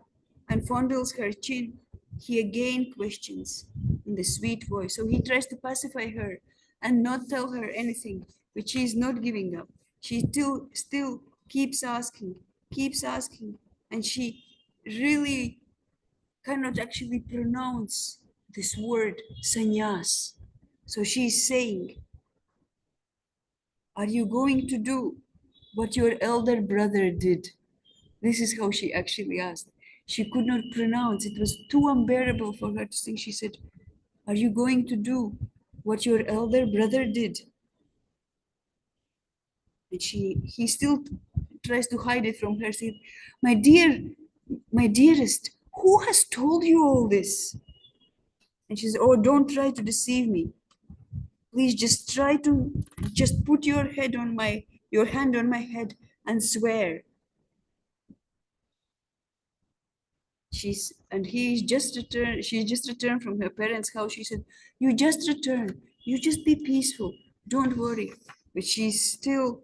Speaker 2: and fondles her chin, he again questions in the sweet voice. So he tries to pacify her and not tell her anything, but she is not giving up. She still keeps asking, and she really cannot actually pronounce this word, sannyas. So she is saying, are you going to do what your elder brother did? This is how she actually asked. She could not pronounce. It was too unbearable for her to sing. She said, are you going to do what your elder brother did? And he still tries to hide it from her. Said, my dearest, who has told you all this? And she said, oh, don't try to deceive me. Please just put your hand on my head and swear. She's just returned from her parents' house. She said, you just return, you just be peaceful, don't worry. But she's still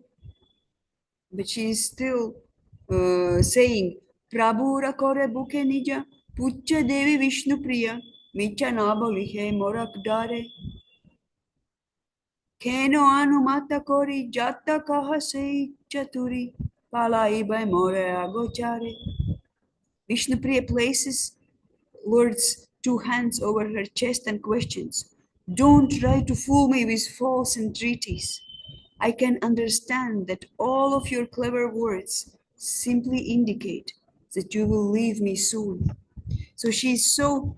Speaker 2: saying, Prabhura kore buke nija, pucha devi Vishnu priya, micha nabolihe morak dare, keno anumata kori jata kaha sei chaturi, palai by more agochare. Vishnu priya places Lord's two hands over her chest and questions, don't try to fool me with false entreaties. I can understand that all of your clever words simply indicate that you will leave me soon. So she's so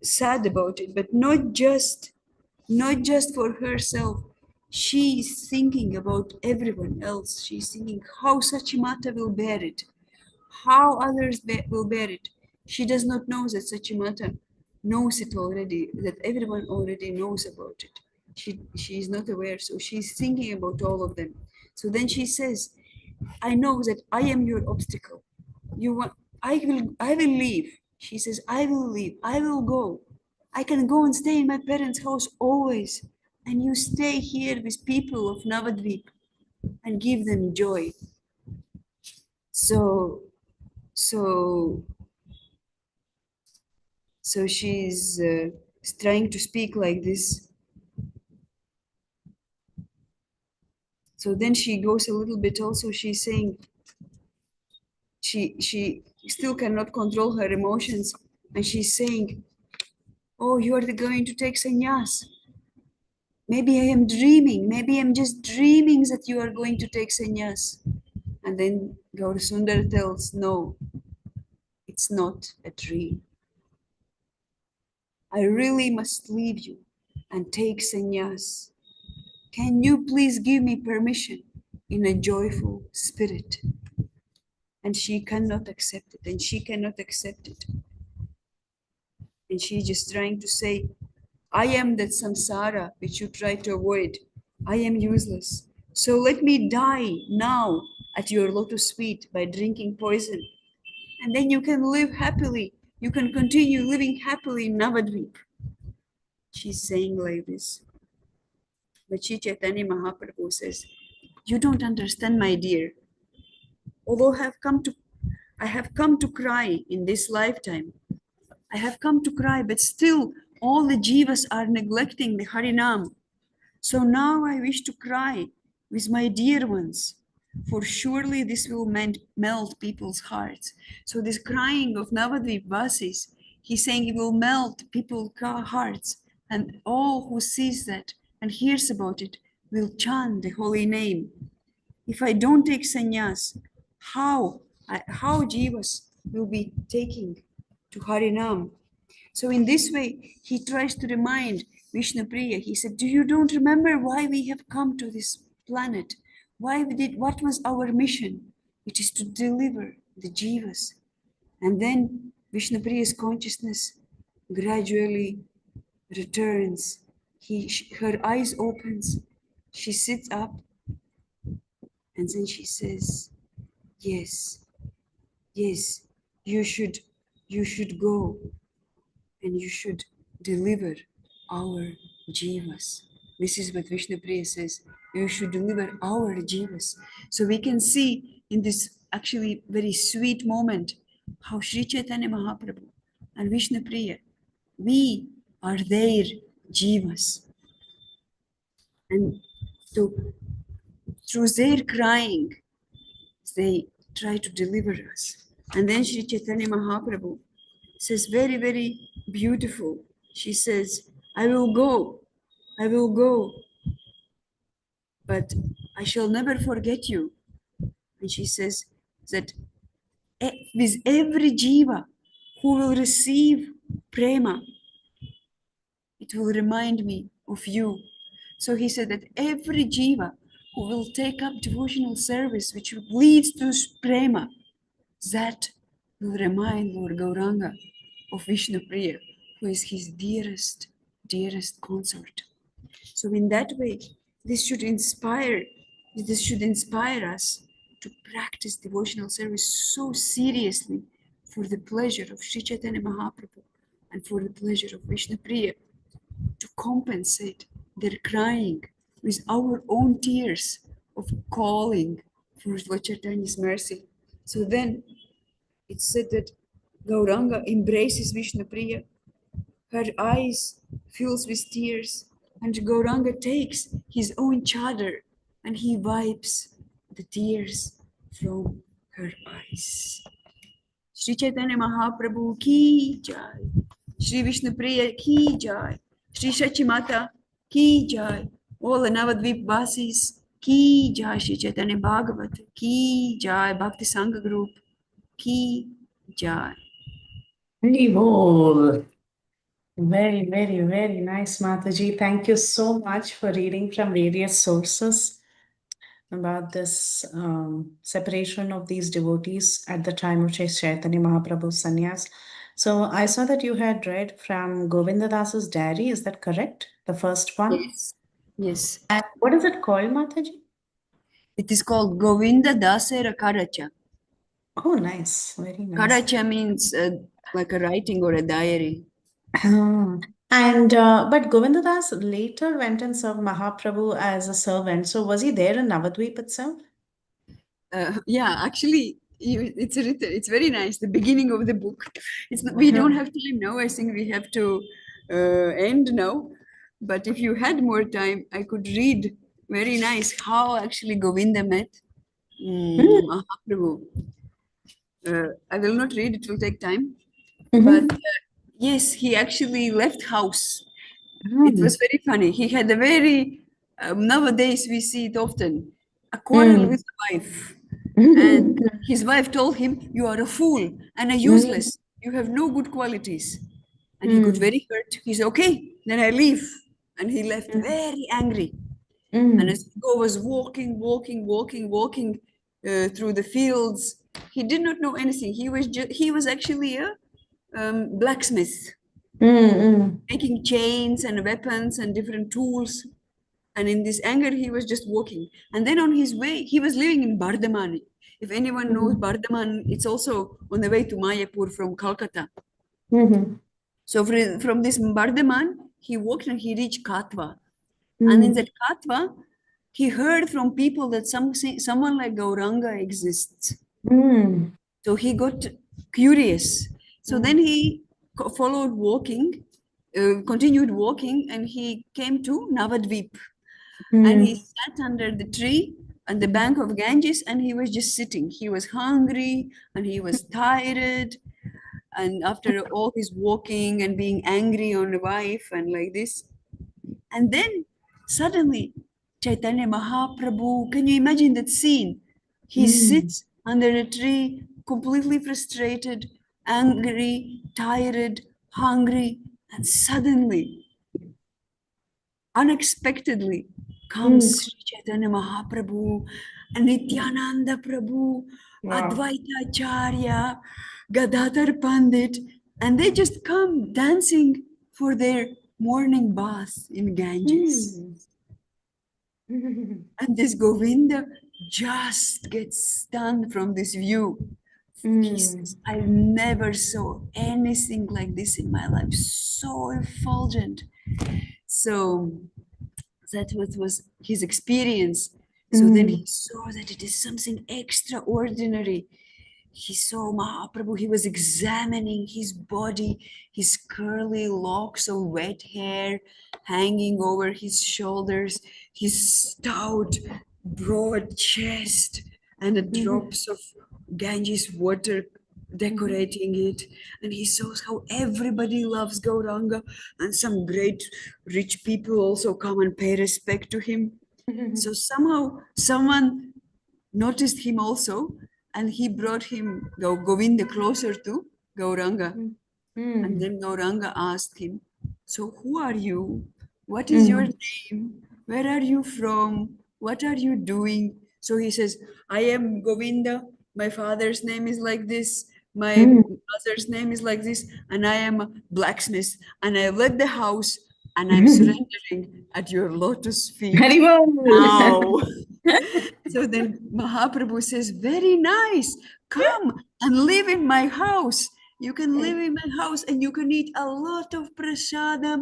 Speaker 2: sad about it, but not just for herself. She's thinking about everyone else. She's thinking how Sachimata will bear it, how others will bear it. She does not know that Sachimata knows it already, that everyone already knows about it. She is not aware, so she's thinking about all of them. So then she says, I know that I am your obstacle. You want I will leave. She says, I will leave. I will go. I can go and stay in my parents' house always. And you stay here with people of Navadvip and give them joy. So so so she's trying to speak like this. So then she goes a little bit also, she's saying she still cannot control her emotions, and she's saying, oh, you are going to take sannyas. Maybe I am dreaming, maybe I'm just dreaming that you are going to take sannyas. And then Gaurasundar tells, no, it's not a dream. I really must leave you and take sannyas. Can you please give me permission in a joyful spirit? And she cannot accept it, and she cannot accept it. And she's just trying to say, I am that samsara which you try to avoid. I am useless. So let me die now at your lotus feet by drinking poison. And then you can live happily. You can continue living happily in Navadvip. She's saying like this. But Sri Chaitanya Mahaprabhu says, you don't understand, my dear. Although I have come to cry in this lifetime. I have come to cry, but still all the jivas are neglecting the Harinam. So now I wish to cry with my dear ones, for surely this will melt people's hearts. So this crying of Navadvip Vasis, he's saying it will melt people's hearts. And all who sees that and hears about it will chant the holy name. If I don't take sannyas, how jivas will be taking to Harinam? So in this way, he tries to remind Vishnupriya. He said, "Do you don't remember why we have come to this planet? What was our mission? It is to deliver the jivas." And then Vishnupriya's consciousness gradually returns. Her eyes opens. She sits up, and then she says, "Yes, yes, you should, you should go and you should deliver our jivas." This is what Vishnu Priya says. You should deliver our jivas. So we can see in this actually very sweet moment how Sri Chaitanya Mahaprabhu and Vishnu Priya, we are their jivas. And to, through their crying, they try to deliver us. And then Sri Chaitanya Mahaprabhu says, very, very beautiful. She says, I will go, but I shall never forget you. And she says that with every jiva who will receive prema, it will remind me of you. So he said that every jiva who will take up devotional service, which leads to prema, that will remind Lord Gauranga of Vishnu Priya, who is his dearest, dearest consort. So in that way, this should inspire us to practice devotional service so seriously for the pleasure of Sri Chaitanya Mahaprabhu and for the pleasure of Vishnu Priya, to compensate their crying with our own tears of calling for Lord Chaitanya's mercy. So then it's said that Gauranga embraces Vishnu Priya, her eyes fills with tears, and Gauranga takes his own chadar and he wipes the tears from her eyes. Sri Chaitanya Mahaprabhu ki jai, Sri Vishnu Priya ki jai, Sri Shachi Mata ki jai, all the Navadvip Vasis ki jai, Sri Chaitanya Bhagavata ki jai, Bhakti Sangha Group ki jai.
Speaker 1: Whole. Very, very, very nice, Mataji. Thank you so much for reading from various sources about this separation of these devotees at the time of Chaitanya Mahaprabhu's sannyas. So I saw that you had read from Govinda Das's diary. Is that correct? The first one.
Speaker 2: Yes, yes.
Speaker 1: And what is it called, Mataji?
Speaker 2: It is called Govinda Dasera Karacha.
Speaker 1: Oh, nice. Very nice.
Speaker 2: Karacha means like a writing or a diary.
Speaker 1: And but Govindadas later went and served Mahaprabhu as a servant. So was he there in Navadvip itself?
Speaker 2: Yeah, actually, it's written. It's very nice. The beginning of the book. We don't have time now. I think we have to end now. But if you had more time, I could read. Very nice how actually Govinda met Mahaprabhu. I will not read. It will take time. But yes, he actually left house. It was very funny. He had a very, nowadays we see it often, a quarrel with the wife. And his wife told him, "You are a fool and a useless. You have no good qualities." And he got very hurt. He said, "Okay, then I leave." And he left very angry. And as he was walking through the fields, he did not know anything. He was actually a blacksmith, making chains and weapons and different tools. And in this anger, he was just walking. And then on his way, he was living in Bardhaman. If anyone knows Bardhaman, it's also on the way to Mayapur from Calcutta. So from this Bardhaman, he walked and he reached Katwa. And in that Katwa, he heard from people that someone like Gauranga exists. So he got curious. So then he followed walking, continued walking, and he came to Navadvip. And he sat under the tree on the bank of Ganges, and he was just sitting. He was hungry and he was tired. and after all his walking and being angry on the wife and like this, and then suddenly Chaitanya Mahaprabhu, can you imagine that scene? He
Speaker 1: Mm.
Speaker 2: sits under a tree, completely frustrated, angry, tired, hungry, and suddenly, unexpectedly,
Speaker 1: Mm.
Speaker 2: comes Sri Chaitanya Mahaprabhu, Nityananda Prabhu,
Speaker 1: Wow.
Speaker 2: Advaita Acharya, Gadadhar Pandit, and they just come dancing for their morning bath in Ganges.
Speaker 1: Mm. Mm.
Speaker 2: And this Govinda just gets stunned from this view. He says, I never saw anything like this in my life, so effulgent. So that was his experience. So then he
Speaker 1: Mm.
Speaker 2: saw that it is something extraordinary. He saw Mahaprabhu, he was examining his body, his curly locks of wet hair hanging over his shoulders, his stout, broad chest, and the
Speaker 1: Mhm.
Speaker 2: drops of Ganges water
Speaker 1: Mhm.
Speaker 2: decorating it. And he saw how everybody loves Gauranga, and some great rich people also come and pay respect to him. So
Speaker 1: Mhm.
Speaker 2: somehow someone noticed him also, and he brought him Govinda closer to Gauranga. And
Speaker 1: Mm.
Speaker 2: then Gauranga asked him, so who are you? What is your
Speaker 1: Mm.
Speaker 2: name? Where are you from? What are you doing? So he says, I am Govinda. My father's name is like this. My
Speaker 1: Mm.
Speaker 2: mother's name is like this. And I am a blacksmith. And I left the house and I'm
Speaker 1: Mhm.
Speaker 2: surrendering at your lotus feet
Speaker 1: Very well.
Speaker 2: now. So then Mahaprabhu says, very nice. Come and live in my house. You can live in my house and you can eat a lot of prasadam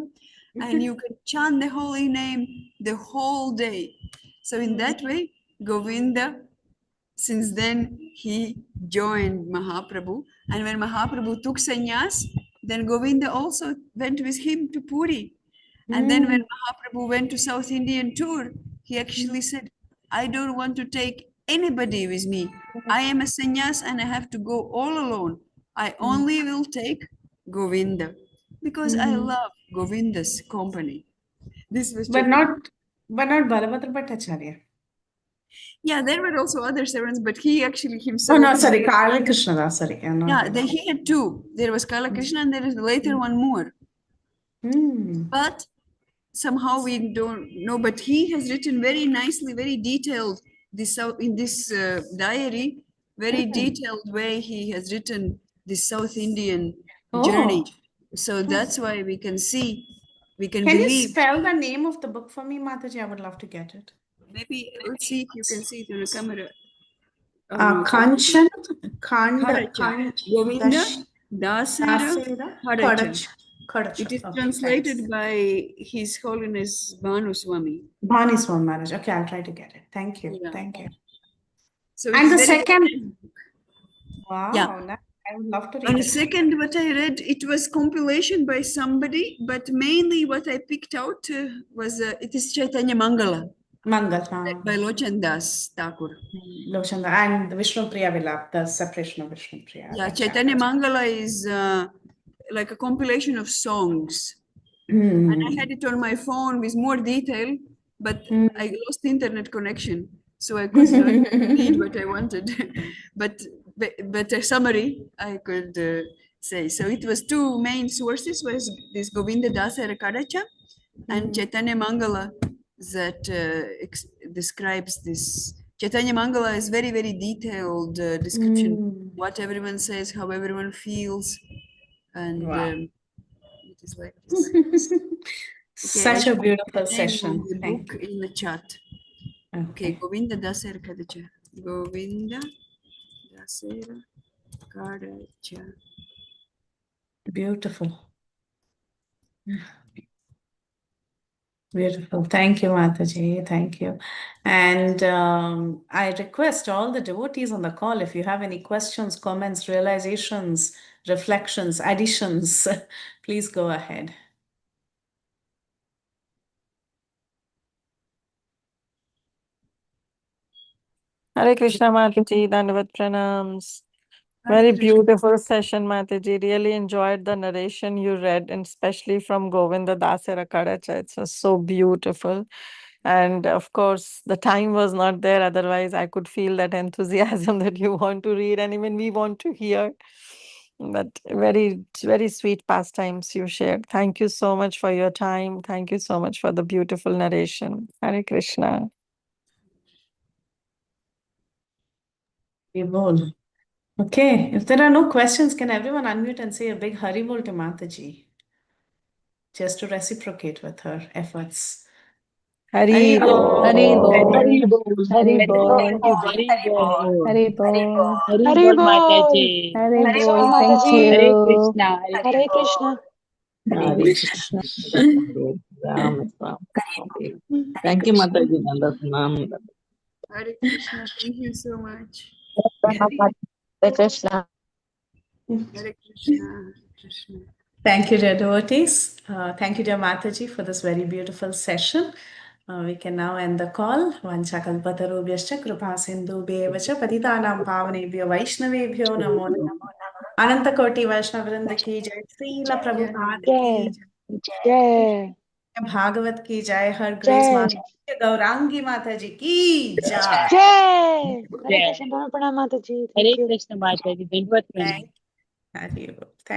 Speaker 2: and you can chant the holy name the whole day. So in that way, Govinda, since then he joined Mahaprabhu. And when Mahaprabhu took sannyas, then Govinda also went with him to Puri. And then when
Speaker 1: Mm.
Speaker 2: Mahaprabhu went to South Indian tour, he actually said, I don't want to take anybody with me. I am a sannyas and I have to go all alone. I
Speaker 1: Mm.
Speaker 2: only will take Govinda because I
Speaker 1: Mhm.
Speaker 2: love Govinda's company. This was
Speaker 1: But
Speaker 2: Chaitanya.
Speaker 1: not, but not Balabhadra Bhattacharya.
Speaker 2: Yeah, there were also other servants, but he actually
Speaker 1: Oh
Speaker 2: himself
Speaker 1: no,
Speaker 2: is.
Speaker 1: sorry, Kali Krishnadas. Sorry, I'm not
Speaker 2: Yeah,
Speaker 1: Balabhadra.
Speaker 2: he had two. There was Kala Krishna and there is later one more.
Speaker 1: Mm.
Speaker 2: But somehow we don't know, but he has written very nicely, very detailed this in this diary, very
Speaker 1: Mm.
Speaker 2: detailed way he has written this South Indian
Speaker 1: Oh.
Speaker 2: journey. So
Speaker 1: Oh.
Speaker 2: that's why we can see, we can
Speaker 1: Can you
Speaker 2: believe.
Speaker 1: spell the name of the book for me, Mataji? I would love to get it.
Speaker 2: Maybe let's see if you can see it on the camera. Oh no, it's not.
Speaker 1: Kanchan, Khand,
Speaker 2: Kharacha.
Speaker 1: Khand,
Speaker 2: Govinda
Speaker 1: Dash,
Speaker 2: Dasera
Speaker 1: Dasera,
Speaker 2: Kharacha.
Speaker 1: Kadach,
Speaker 2: It
Speaker 1: Kadacha.
Speaker 2: is
Speaker 1: Okay, thanks.
Speaker 2: translated by His Holiness Bhanu Swami.
Speaker 1: Bhani Swan Maharaj. Okay, I'll try to get it. Thank you.
Speaker 2: Yeah.
Speaker 1: Thank you.
Speaker 2: So it
Speaker 1: And
Speaker 2: is
Speaker 1: the
Speaker 2: very,
Speaker 1: second,
Speaker 2: very nice. Yeah.
Speaker 1: wow, I would love to read
Speaker 2: And
Speaker 1: it.
Speaker 2: second, what I read, it was compilation by somebody, but mainly what I picked out was it is Chaitanya Mangala
Speaker 1: Mangal,
Speaker 2: by Lochan Das Thakur.
Speaker 1: Lochanda, and the Vishnu Priya Vilap, the separation of Vishnu Priya.
Speaker 2: Yeah,
Speaker 1: That's
Speaker 2: Chaitanya
Speaker 1: right.
Speaker 2: Mangala is like a compilation of songs. And I had
Speaker 1: Mm.
Speaker 2: it on my phone with more detail, but I
Speaker 1: Mm.
Speaker 2: lost internet connection, so I could not read what I wanted. but a summary I could say. So it was two main sources: was this Govinda Dasa Kadacha and
Speaker 1: Mm.
Speaker 2: Chaitanya Mangala that describes this. Chaitanya Mangala is very very detailed description
Speaker 1: Mm.
Speaker 2: what everyone says, how everyone feels, and
Speaker 1: Wow.
Speaker 2: it is like this. Okay, I
Speaker 1: Such a
Speaker 2: should put the
Speaker 1: beautiful
Speaker 2: name of
Speaker 1: session.
Speaker 2: the
Speaker 1: Thank
Speaker 2: book in the chat.
Speaker 1: you.
Speaker 2: Okay,
Speaker 1: Okay.
Speaker 2: Govinda Dasera Kadacha. Govinda Dasera Kadacha.
Speaker 1: Beautiful. Beautiful. Thank you, Mataji. Thank you. And I request all the devotees on the call, if you have any questions, comments, realizations, reflections, additions, please go ahead.
Speaker 3: Hare Krishna Mataji, Dandavat Pranams. Very beautiful session, Mataji. Really enjoyed the narration you read, and especially from Govinda Dasera Kadacha. It was so beautiful. And of course, the time was not there. Otherwise, I could feel that enthusiasm that you want to read, and even we want to hear. But very sweet pastimes you shared. Thank you so much for your time. Thank you so much for the beautiful narration. Hare Krishna.
Speaker 1: Haribol. Okay, if there are no questions, can everyone unmute and say a big Haribol to Mataji? Just to reciprocate with her efforts.
Speaker 3: Hari Bol.
Speaker 4: Hari Bol.
Speaker 5: Hari Bol,
Speaker 4: Hari
Speaker 5: Hari
Speaker 4: Bol.
Speaker 5: Bol, Hari Bol,
Speaker 4: Hari Bol.
Speaker 5: Hari
Speaker 6: Hari
Speaker 5: Bol
Speaker 6: Bol.
Speaker 5: Mataji.
Speaker 4: Hari
Speaker 6: Hari
Speaker 4: Bol.
Speaker 6: Bol,
Speaker 4: Thank
Speaker 6: Mataji.
Speaker 5: Hare
Speaker 4: you.
Speaker 5: Krishna,
Speaker 6: Hare Krishna.
Speaker 5: Hare Krishna, Hare Ram, Ram. Okay. Thank you, Mataji. Nandasnam.
Speaker 2: Hare Krishna. Thank you so much.
Speaker 6: Hare Krishna.
Speaker 2: Hare Krishna. Hare Krishna.
Speaker 1: Thank you, dear devotees. Thank you, dear Mataji, for this very beautiful session. We can now end the call. Vanchakalpatarubhyascha kripa sindhubhyevacha patitanam pavanebhyo vaishnavebhyo namo namo. Anantakoti Vaishnavrinda ki jai, Srila
Speaker 2: Yeah.
Speaker 1: Prabhupada ki
Speaker 6: Jai. Jai.
Speaker 1: jai, Bhagavat ki jai, Her Grace
Speaker 6: Jai.
Speaker 1: Madhurya Gaurangi Mataji ki jai.
Speaker 6: Jai. Hare
Speaker 5: Jai.
Speaker 6: Krishna. Pranam Mataji.
Speaker 5: Hare
Speaker 6: Thank you.
Speaker 5: Krishna, Mataji. Thank you.
Speaker 1: Thank you. Thank